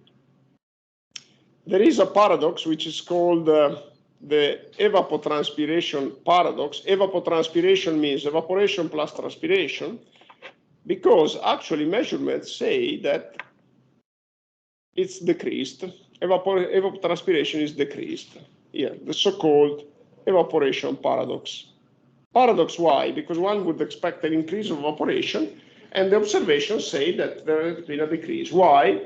Speaker 1: there is a paradox which is called the evapotranspiration paradox. Evapotranspiration means evaporation plus transpiration, because actually measurements say that it's decreased. Evapotranspiration is decreased. Yeah, the so-called evaporation paradox. Paradox, why? Because one would expect an increase of evaporation, and the observations say that there has been a decrease. Why?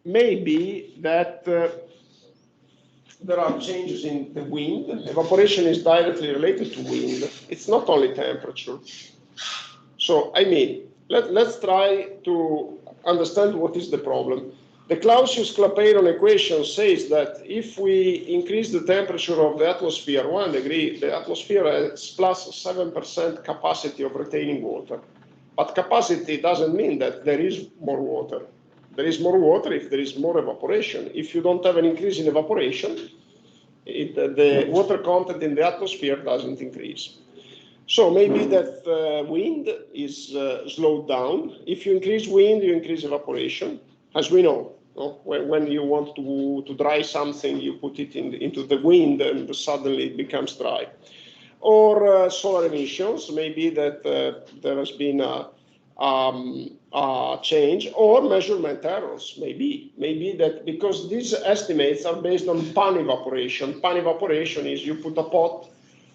Speaker 1: Maybe that there are changes in the wind. Evaporation is directly related to wind. It's not only temperature. So, let's try to understand what is the problem. The Clausius-Clapeyron equation says that if we increase the temperature of the atmosphere 1 degree, the atmosphere has plus 7% capacity of retaining water. But capacity doesn't mean that there is more water. There is more water if there is more evaporation. If you don't have an increase in evaporation, the water content in the atmosphere doesn't increase. So maybe that wind is slowed down. If you increase wind, you increase evaporation, as we know. When you want to dry something, you put it into the wind and suddenly it becomes dry. Or solar emissions, maybe that there has been a change, or measurement errors, maybe that, because these estimates are based on pan evaporation. Pan evaporation is you put a pot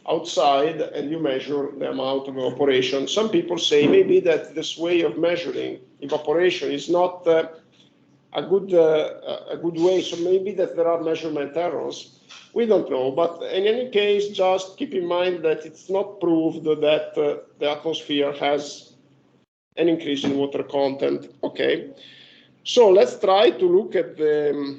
Speaker 1: outside and you measure the amount of evaporation. Some people say maybe that this way of measuring evaporation is not a good way, so maybe that there are measurement errors. We don't know, but in any case, just keep in mind that it's not proved that the atmosphere has an increase in water content. Okay, so let's try to look at the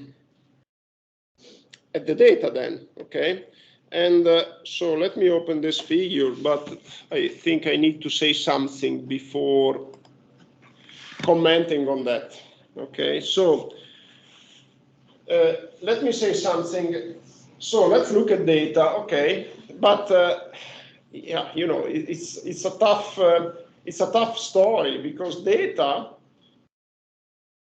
Speaker 1: data then. Okay, and so let me open this figure, but I think I need to say something before commenting on that. Okay, so let me say something. So let's look at data. Okay, but yeah, it's a tough story, because data,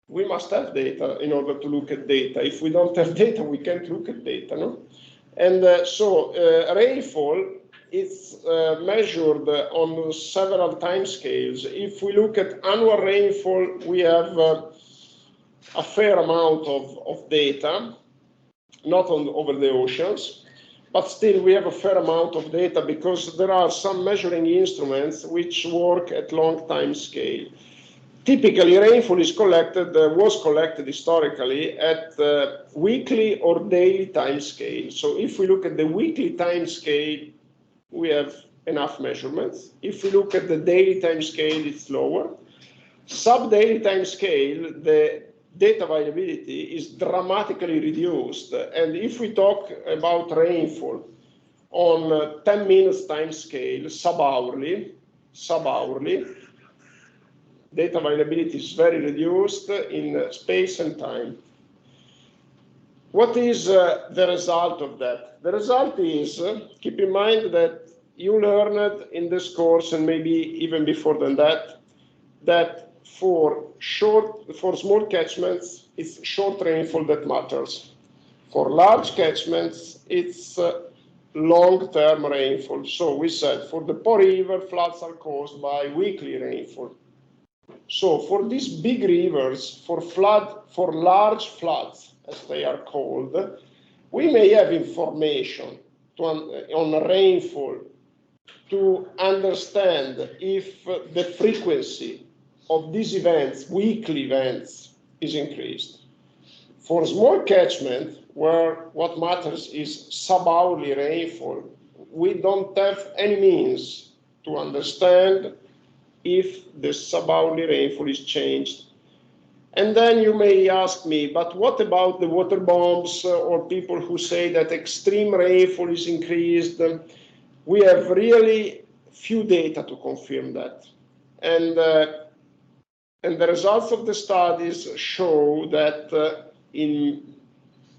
Speaker 1: we must have data in order to look at data. If we don't have data, we can't look at data, no? And so rainfall is measured on several time scales. If we look at annual rainfall, we have a fair amount of data, not over the oceans, but still we have a fair amount of data, because there are some measuring instruments which work at long time scale. Typically, rainfall was collected historically at weekly or daily time scale. So if we look at the weekly time scale, we have enough measurements. If we look at the daily time scale, it's lower. Sub-daily time scale, the data availability is dramatically reduced. And if we talk about rainfall on 10 minutes time scale, sub-hourly, data availability is very reduced in space and time. What is the result of that? The result is, keep in mind that you learned in this course, and maybe even before than that, that for small catchments, it's short rainfall that matters. For large catchments, it's long-term rainfall. So we said for the Po River, floods are caused by weekly rainfall. So for these big rivers, for large floods, as they are called, we may have information on rainfall to understand if the frequency of these events, weekly events, is increased. For small catchment, where what matters is sub-hourly rainfall, we don't have any means to understand if the sub-hourly rainfall is changed. And then you may ask me, but what about the water bombs or people who say that extreme rainfall is increased? We have really few data to confirm that. And the results of the studies show that in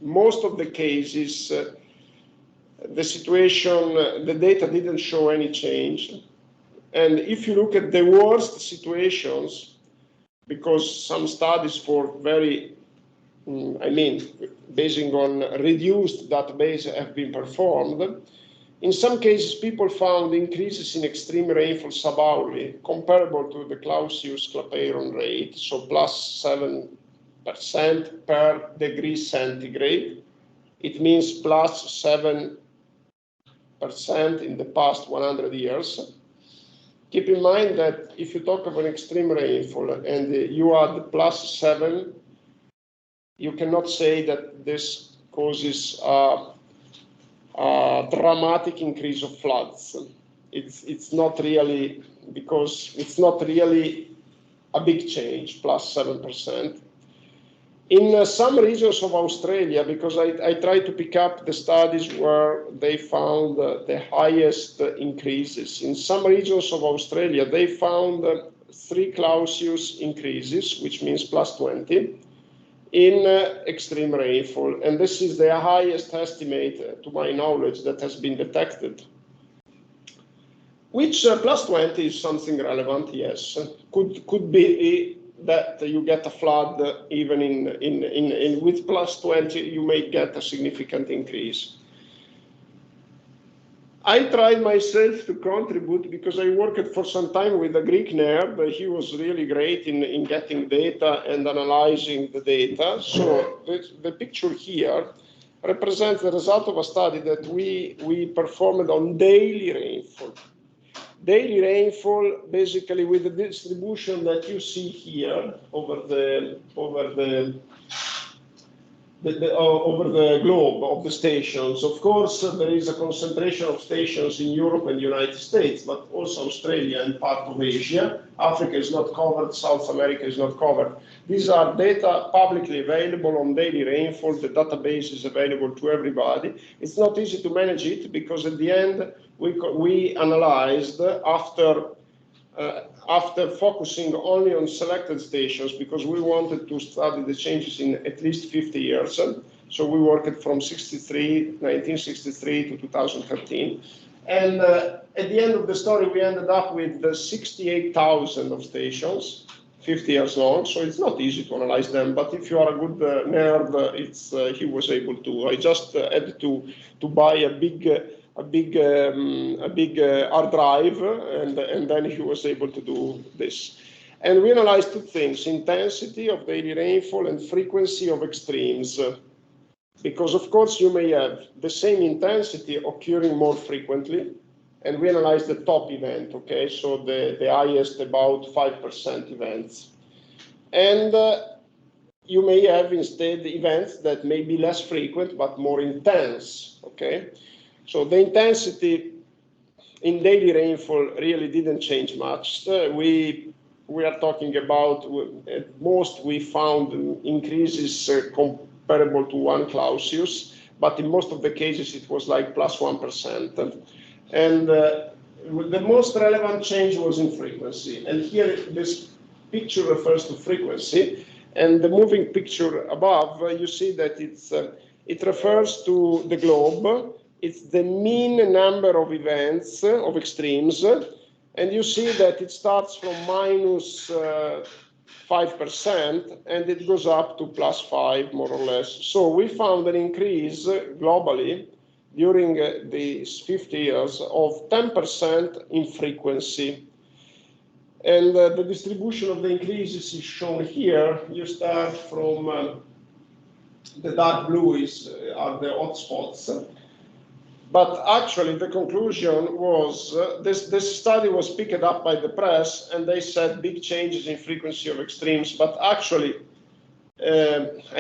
Speaker 1: most of the cases, the data didn't show any change. And if you look at the worst situations, because some studies for basing on reduced database have been performed, in some cases people found increases in extreme rainfall sub-hourly comparable to the Clausius-Clapeyron rate, so plus 7% per degree centigrade. It means plus 7% in the past 100 years. Keep in mind that if you talk of an extreme rainfall and you add plus 7, you cannot say that this causes a dramatic increase of floods. It's not really, because it's not really a big change, plus 7%. In some regions of Australia, because I tried to pick up the studies where they found the highest increases. In some regions of Australia, they found 3 Clausius increases, which means plus 20, in extreme rainfall. And this is the highest estimate, to my knowledge, that has been detected. Which plus 20 is something relevant, yes. Could be that you get a flood even in with plus 20, you may get a significant increase. I tried myself to contribute because I worked for some time with a Greek nerd. He was really great in getting data and analyzing the data. So the picture here represents the result of a study that we performed on daily rainfall. Daily rainfall, basically with the distribution that you see here over the globe of the stations. Of course, there is a concentration of stations in Europe and the United States, but also Australia and part of Asia. Africa is not covered, South America is not covered. These are data publicly available on daily rainfall. The database is available to everybody. It's not easy to manage it because at the end, we analyzed after focusing only on selected stations because we wanted to study the changes in at least 50 years. So we worked from 1963 to 2013. And at the end of the story, we ended up with 68,000 of stations, 50 years long. So it's not easy to analyze them. But if you are a good nerd, he was able to. I just had to buy a big hard drive, and then he was able to do this. And we analyzed 2 things: intensity of daily rainfall and frequency of extremes. Because of course you may have the same intensity occurring more frequently, and we analyzed the top event, okay, so the highest about 5% events. And you may have instead events that may be less frequent but more intense, okay? So the intensity in daily rainfall really didn't change much. We are talking about, at most we found increases comparable to 1 Clausius, but in most of the cases it was like plus 1%. And the most relevant change was in frequency. And here this picture refers to frequency. And the moving picture above, you see that it refers to the globe. it's the mean number of events, of extremes, and you see that it starts from minus 5% and it goes up to plus 5 more or less. So we found an increase globally during these 50 years of 10% in frequency. And the distribution of the increases is shown here. You start from the dark blue are the hotspots. But actually, the conclusion was this study was picked up by the press, and they said big changes in frequency of extremes. But actually,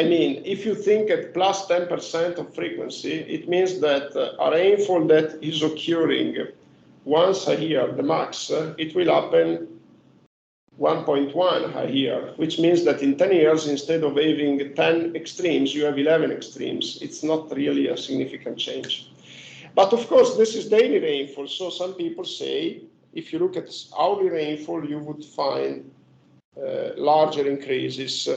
Speaker 1: I mean, if you think at plus 10% of frequency, it means that a rainfall that is occurring once a year, the max, it will happen 1.1 a year, which means that in 10 years, instead of having 10 extremes, you have 11 extremes. It's not really a significant change. But of course, this is daily rainfall. So some people say, if you look at hourly rainfall, you would find larger increases.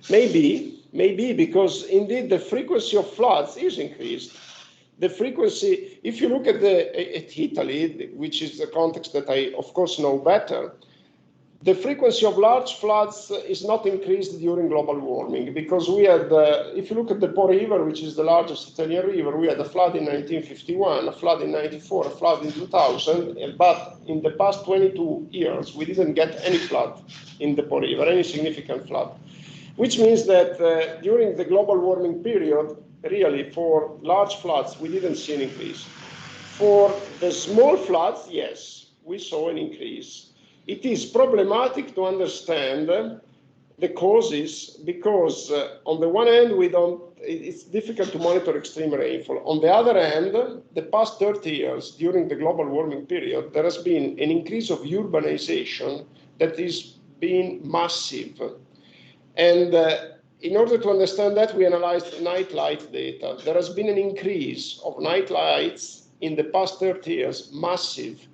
Speaker 1: Maybe because indeed the frequency of floods is increased. The frequency, if you look at Italy, which is the context that I, of course, know better, the frequency of large floods is not increased during global warming because we had, if you look at the Po River, which is the largest Italian river, we had a flood in 1951, a flood in 94, a flood in 2000, but in the past 22 years, we didn't get any flood in the Po River, any significant flood, which means that during the global warming period, really for large floods, we didn't see an increase. For the small floods, yes, we saw an increase. It is problematic to understand the causes because on the one hand, it's difficult to monitor extreme rainfall. On the other hand, the past 30 years during the global warming period, there has been an increase of urbanization that is being massive. And in order to understand that, we analyzed night light data. There has been an increase of night lights in the past 30 years, massive.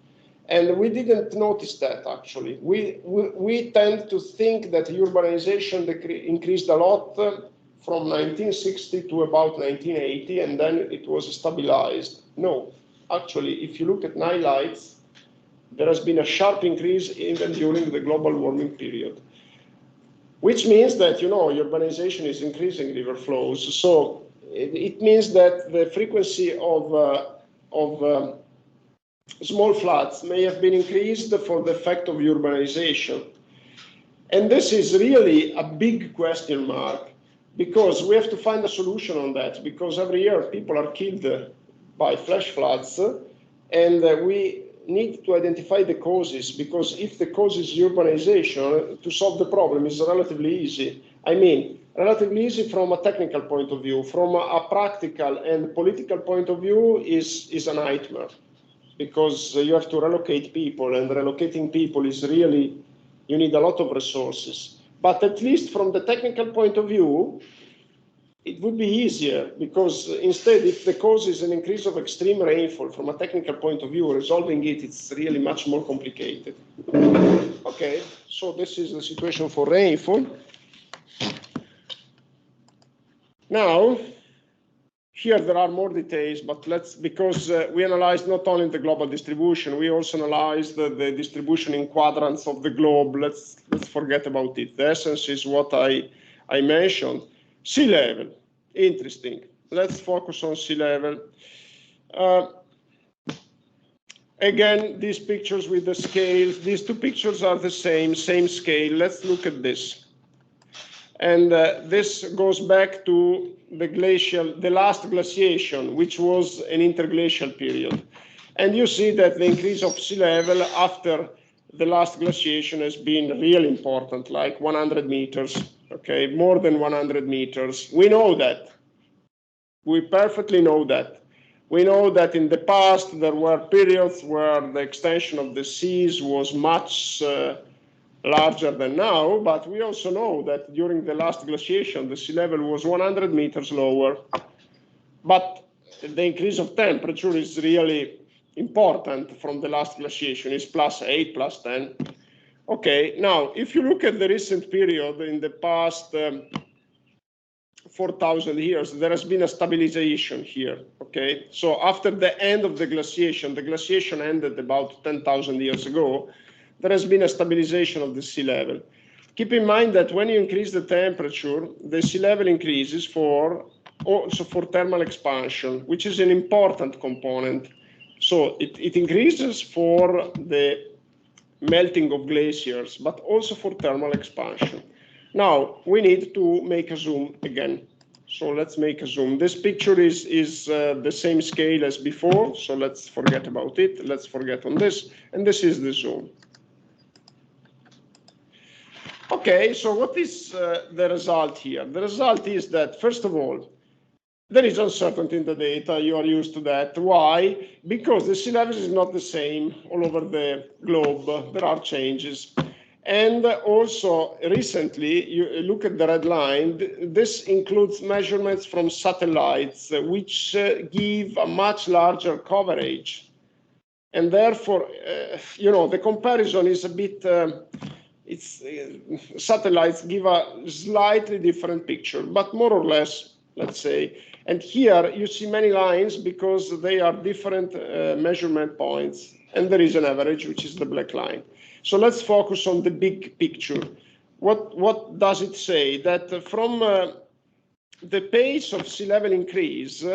Speaker 1: And we didn't notice that, actually. We tend to think that urbanization increased a lot from 1960 to about 1980, and then it was stabilized. No, actually, if you look at night lights, there has been a sharp increase even during the global warming period, which means that, you know, urbanization is increasing river flows. So it means that the frequency of small floods may have been increased for the effect of urbanization. And this is really a big question mark because we have to find a solution on that because every year people are killed by flash floods and we need to identify the causes because if the cause is urbanization, to solve the problem is relatively easy. I mean, relatively easy from a technical point of view. From a practical and political point of view is a nightmare. Because you have to relocate people, and relocating people is really, you need a lot of resources. But at least from the technical point of view, it would be easier, because instead, if the cause is an increase of extreme rainfall, from a technical point of view, resolving it, it's really much more complicated. Okay, so this is the situation for rainfall. Now, here there are more details, but because we analyzed not only the global distribution, we also analyzed the distribution in quadrants of the globe. Let's forget about it. The essence is what I mentioned. Sea level, interesting. Let's focus on sea level. Again, these pictures with the scales, these two pictures are the same scale. Let's look at this. And this goes back to the last glaciation, which was an interglacial period. And you see that the increase of sea level after the last glaciation has been really important, like 100 meters, okay, more than 100 meters. We know that. We perfectly know that. We know that in the past there were periods where the extension of the seas was much larger than now, but we also know that during the last glaciation, the sea level was 100 meters lower. But the increase of temperature is really important from the last glaciation. It's +8, +10. Okay, now, if you look at the recent period in the past 4,000 years, there has been a stabilization here, okay? So after the end of the glaciation ended about 10,000 years ago, there has been a stabilization of the sea level. Keep in mind that when you increase the temperature, the sea level increases also for thermal expansion, which is an important component. So it increases for the melting of glaciers, but also for thermal expansion. Now, we need to make a zoom again. So let's make a zoom. This picture is the same scale as before, so let's forget about it. Let's forget on this, and this is the zoom. Okay, so what is the result here? The result is that, first of all, there is uncertainty in the data. You are used to that. Why? Because the sea level is not the same all over the globe. There are changes. And also, recently, you look at the red line. This includes measurements from satellites, which give a much larger coverage. And therefore, the comparison is a bit... satellites give a slightly different picture, but more or less, let's say. And here you see many lines because they are different measurement points, and there is an average, which is the black line. So let's focus on the big picture. What does it say? That from the pace of sea level increase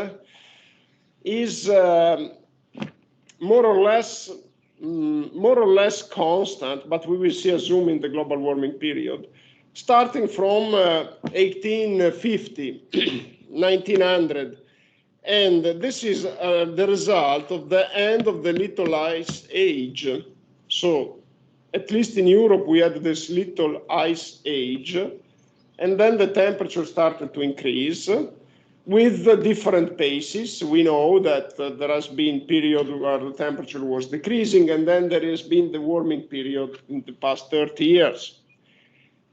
Speaker 1: is more or less constant, but we will see a zoom in the global warming period, starting from 1850, 1900. And this is the result of the end of the little ice age. So at least in Europe, we had this little ice age, and then the temperature started to increase with the different paces. We know that there has been period where the temperature was decreasing, and then there has been the warming period in the past 30 years.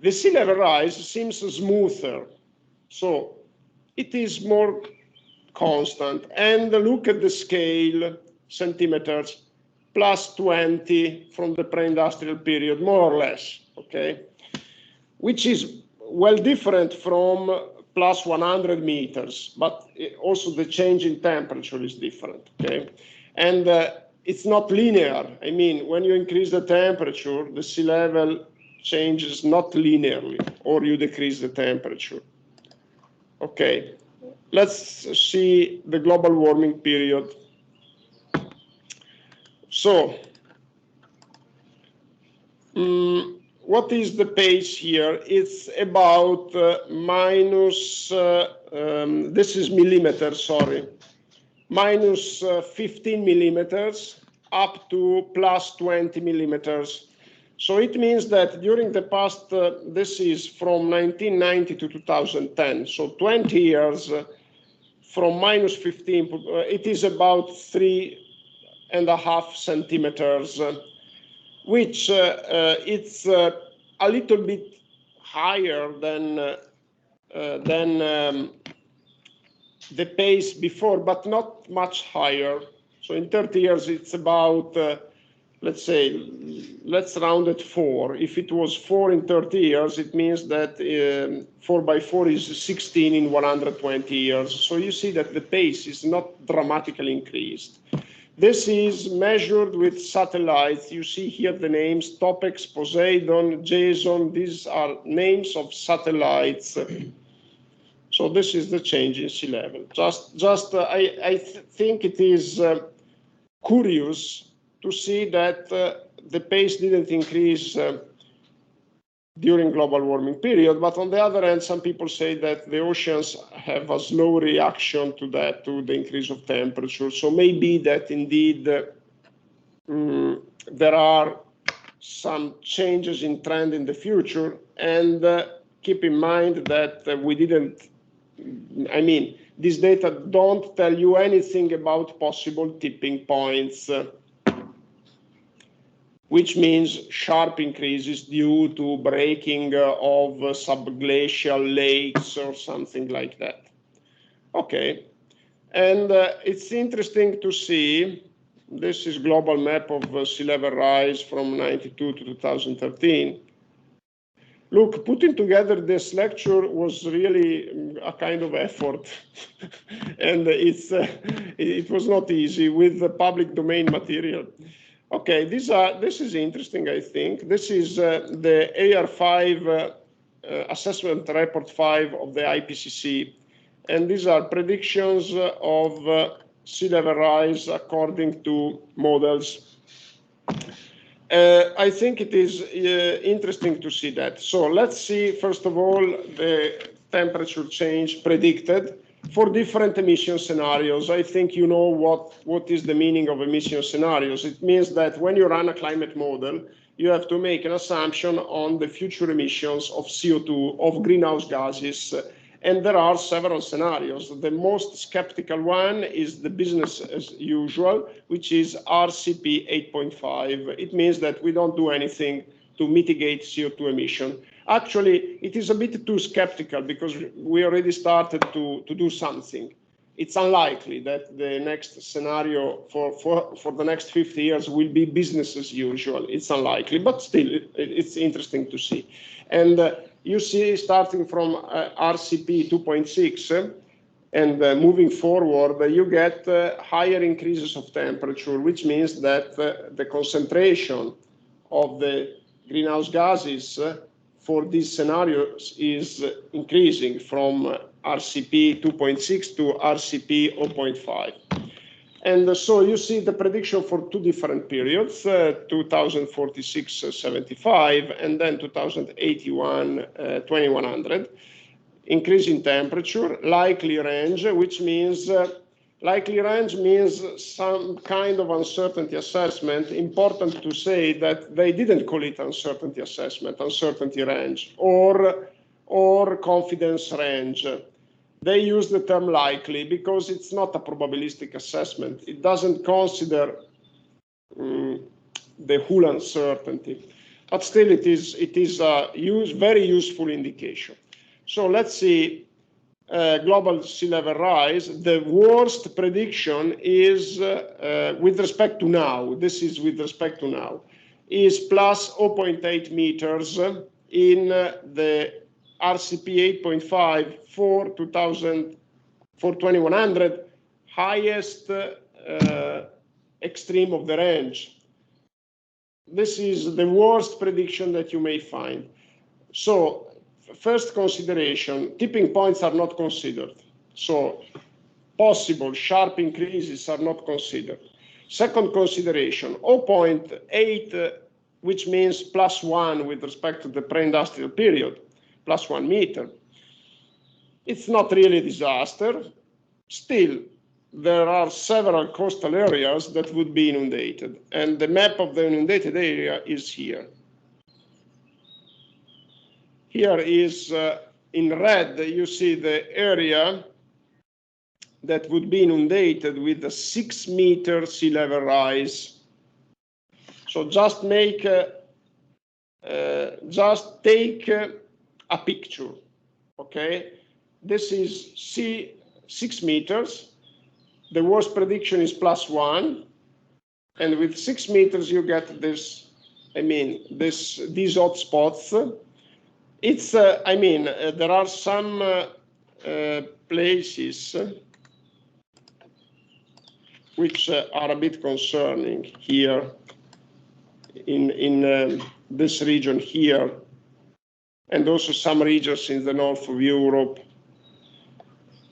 Speaker 1: The sea level rise seems smoother, so it is more constant. And look at the scale, centimeters, plus 20 from the pre-industrial period, more or less, okay? Which is well different from plus 100 meters, but also the change in temperature is different, okay? And it's not linear. I mean, when you increase the temperature, the sea level changes not linearly, or you decrease the temperature. Okay, let's see the global warming period. So, what is the pace here? It's about this is millimeters, sorry, minus 15 millimeters up to plus 20 millimeters. So it means that during the past, this is from 1990 to 2010, so 20 years from minus 15, it is about 3.5 centimeters, which it's a little bit higher than the pace before, but not much higher. So in 30 years, it's about, let's say, let's round it 4. If it was 4 in 30 years, it means that 4 by 4 is 16 in 120 years. So you see that the pace is not dramatically increased. This is measured with satellites. You see here the names, Topex, Poseidon, Jason. These are names of satellites. So this is the change in sea level. I think it is curious to see that the pace didn't increase during global warming period, but on the other hand, some people say that the oceans have a slow reaction to that, to the increase of temperature. So maybe that indeed there are some changes in trend in the future, and keep in mind that we didn't, I mean, these data don't tell you anything about possible tipping points, which means sharp increases due to breaking of subglacial lakes or something like that. Okay, and it's interesting to see, this is global map of sea level rise from 92 to 2013. Look, putting together this lecture was really a kind of effort, and it was not easy with the public domain material. Okay, this is interesting, I think. This is the AR5 assessment report 5 of the IPCC, and these are predictions of sea level rise according to models. I think it is interesting to see that. So let's see, first of all, the temperature change predicted for different emission scenarios. I think you know what is the meaning of emission scenarios. It means that when you run a climate model, you have to make an assumption on the future emissions of CO2, of greenhouse gases, and there are several scenarios. The most skeptical one is the business as usual, which is RCP 8.5. It means that we don't do anything to mitigate CO2 emission. Actually, it is a bit too skeptical because we already started to do something. It's unlikely that the next scenario for the next 50 years will be business as usual. It's unlikely, but still, it's interesting to see. And you see, starting from RCP 2.6 and moving forward, you get higher increases of temperature, which means that the concentration of the greenhouse gases for these scenarios is increasing from RCP 2.6 to RCP 0.5. And so you see the prediction for two different periods, 2046-75 and then 2081-2100. Increase in temperature, likely range, which means likely range means some kind of uncertainty assessment. Important to say that they didn't call it uncertainty assessment, uncertainty range, or confidence range. They use the term likely because it's not a probabilistic assessment. It doesn't consider the whole uncertainty, but still it is a very useful indication. So let's see global sea level rise. The worst prediction is with respect to now. This is with respect to now, is plus 0.8 meters in the RCP 8.5 for 2100, highest extreme of the range. This is the worst prediction that you may find. So first consideration, tipping points are not considered. So possible sharp increases are not considered. Second consideration, 0.8, which means +1 with respect to the pre-industrial period, +1 meter. It's not really a disaster. Still, there are several coastal areas that would be inundated, and the map of the inundated area is here. Here is in red, you see the area that would be inundated with a 6 meter sea level rise. So just take a picture, okay? This is 6 meters. The worst prediction is +1, and with 6 meters you get this. I mean, these hot spots. It's there are some places which are a bit concerning here in this region here, and also some regions in the north of Europe.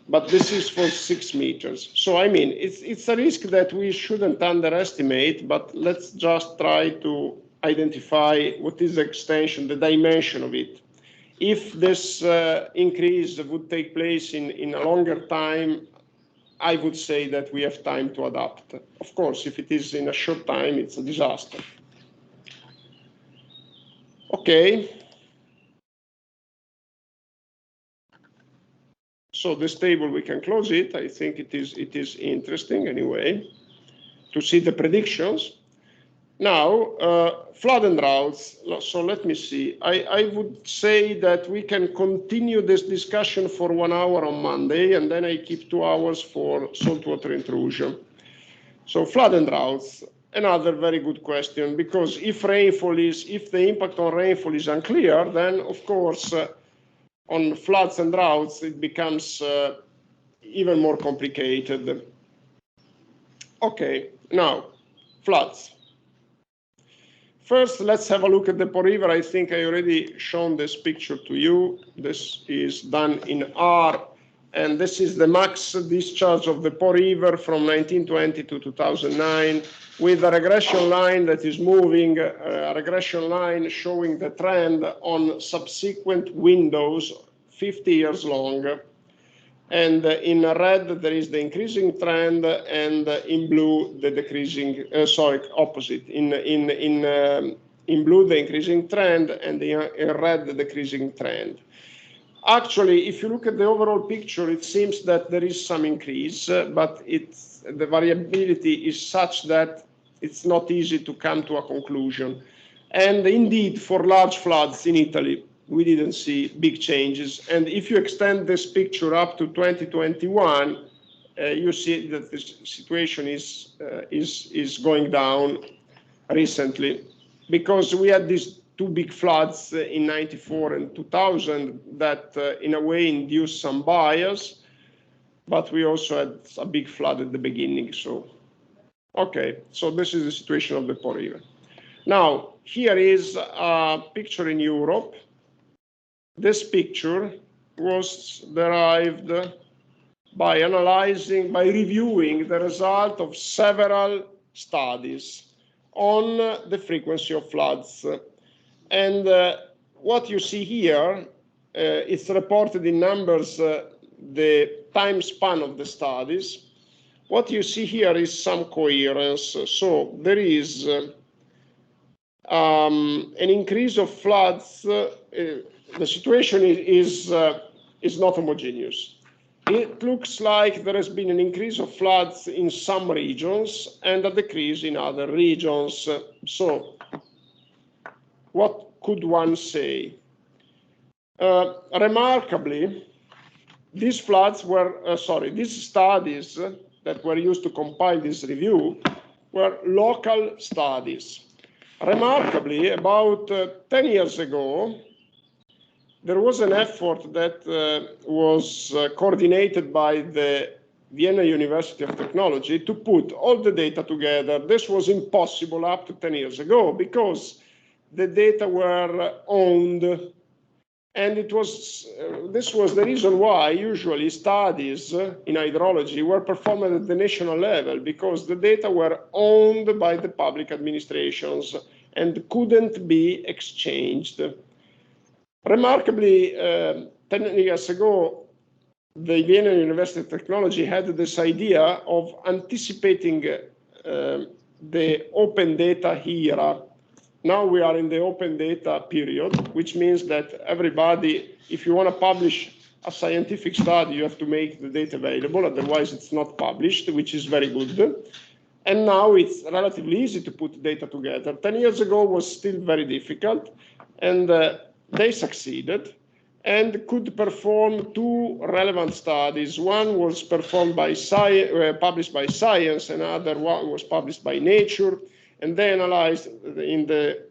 Speaker 1: But this is for 6 meters. So I mean, it's a risk that we shouldn't underestimate, but let's just try to identify what is the extension, the dimension of it. If this increase would take place in a longer time, I would say that we have time to adapt. Of course, if it is in a short time, it's a disaster. Okay. So this table, we can close it. I think it is interesting anyway to see the predictions. Now, flood and droughts. So let me see. I would say that we can continue this discussion for 1 hour on Monday, and then I keep 2 hours for saltwater intrusion. So flood and droughts. another very good question, because if the impact on rainfall is unclear, then of course on floods and droughts it becomes even more complicated. Okay, now floods. First, let's have a look at the Po River. I think I already shown this picture to you. This is done in R, and this is the max discharge of the Po River from 1920 to 2009, with a regression line that is moving, a regression line showing the trend on subsequent windows, 50 years long. And in red, there is the increasing trend, and in blue, the decreasing, opposite. In blue, the increasing trend, and in red, the decreasing trend. Actually, if you look at the overall picture, it seems that there is some increase, but the variability is such that it's not easy to come to a conclusion. And indeed, for large floods in Italy, we didn't see big changes. And if you extend this picture up to 2021, you see that the situation is going down recently, because we had these two big floods in 94 and 2000 that in a way induced some bias, but we also had a big flood at the beginning. So, okay, so this is the situation of the Po River. Now, here is a picture in Europe. This picture was derived by reviewing the result of several studies on the frequency of floods. And what you see here, it's reported in numbers, the time span of the studies. What you see here is some coherence. So there is an increase of floods. The situation is not homogeneous. It looks like there has been an increase of floods in some regions and a decrease in other regions. So, what could one say? Remarkably, these studies that were used to compile this review were local studies. Remarkably, about 10 years ago, there was an effort that was coordinated by the Vienna University of Technology to put all the data together. This was impossible up to 10 years ago because the data were owned, and this was the reason why usually studies in hydrology were performed at the national level, because the data were owned by the public administrations and couldn't be exchanged. Remarkably, 10 years ago, the Vienna University of Technology had this idea of anticipating the open data era. Now we are in the open data period, which means that everybody, if you want to publish a scientific study, you have to make the data available, otherwise it's not published, which is very good. And now it's relatively easy to put data together. 10 years ago was still very difficult, and they succeeded and could perform two relevant studies. One was performed by published by Science, another one was published by Nature, and they analyzed in the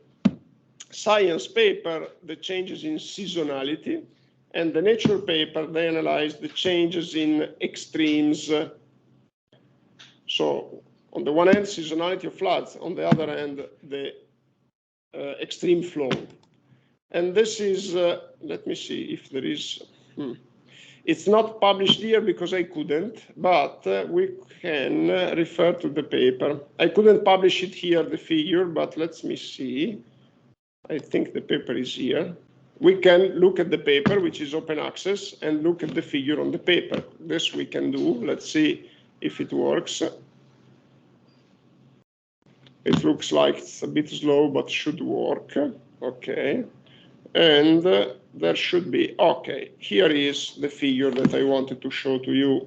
Speaker 1: Science paper the changes in seasonality, and the Nature paper they analyzed the changes in extremes. So on the one hand, seasonality of floods, on the other hand, the extreme flow. And this is, let me see if there is, it's not published here because I couldn't, but we can refer to the paper. I couldn't publish it here, the figure, but let me see. I think the paper is here. We can look at the paper, which is open access, and look at the figure on the paper. This we can do. Let's see if it works. It looks like it's a bit slow, but should work. Okay. And there should be, okay, here is the figure that I wanted to show to you.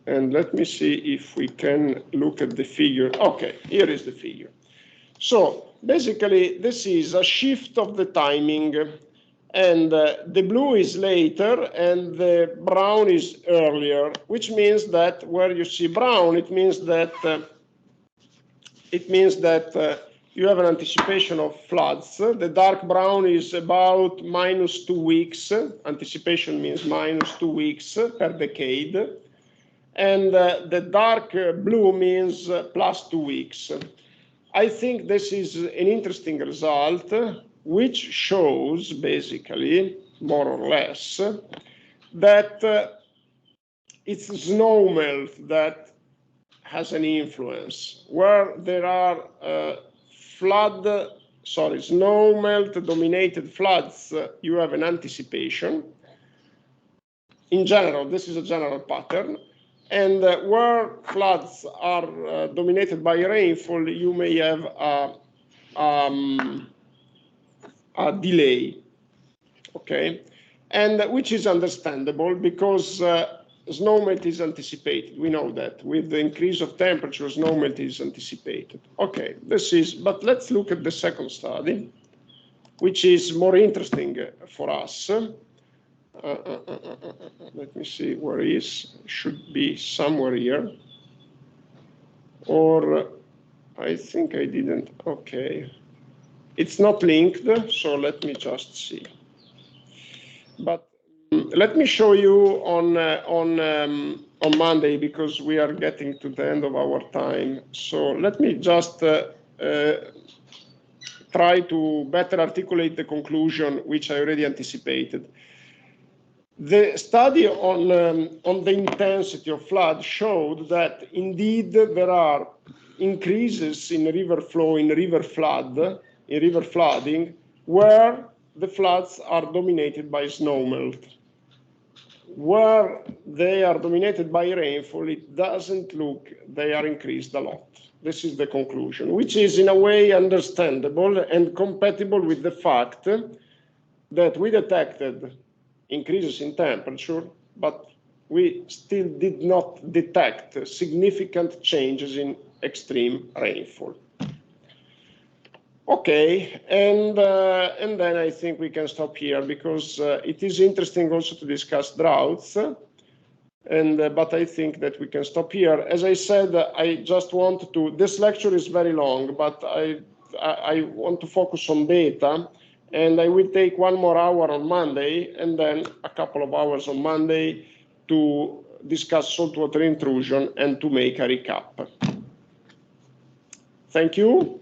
Speaker 1: And let me see if we can look at the figure. Okay, here is the figure. So basically, this is a shift of the timing, and the blue is later and the brown is earlier, which means that where you see brown, it means that it means that you have an anticipation of floods. The dark brown is about -2 weeks. Anticipation means -2 weeks per decade. And the dark blue means +2 weeks. I think this is an interesting result, which shows basically, more or less, that it's snowmelt that has an influence. Where there are snowmelt-dominated floods, you have an anticipation. In general, this is a general pattern. And where floods are dominated by rainfall, you may have a delay, okay? And which is understandable because snowmelt is anticipated. We know that with the increase of temperature, snowmelt is anticipated. Okay, but let's look at the second study, which is more interesting for us. Let me see where it is. It should be somewhere here. Or I think I didn't. Okay. It's not linked, so let me just see. But let me show you on Monday, because we are getting to the end of our time. So let me just try to better articulate the conclusion, which I already anticipated. The study on the intensity of flood showed that indeed there are increases in river flow, in river flooding, where the floods are dominated by snowmelt. Where they are dominated by rainfall, it doesn't look they are increased a lot. This is the conclusion, which is in a way understandable and compatible with the fact that we detected increases in temperature, but we still did not detect significant changes in extreme rainfall. Okay, and then I think we can stop here, because it is interesting also to discuss droughts, but I think that we can stop here. As I said, I just want to, this lecture is very long, but I want to focus on data. And I will take 1 more hour on Monday, and then a couple of hours on Monday to discuss saltwater intrusion and to make a recap. Thank you.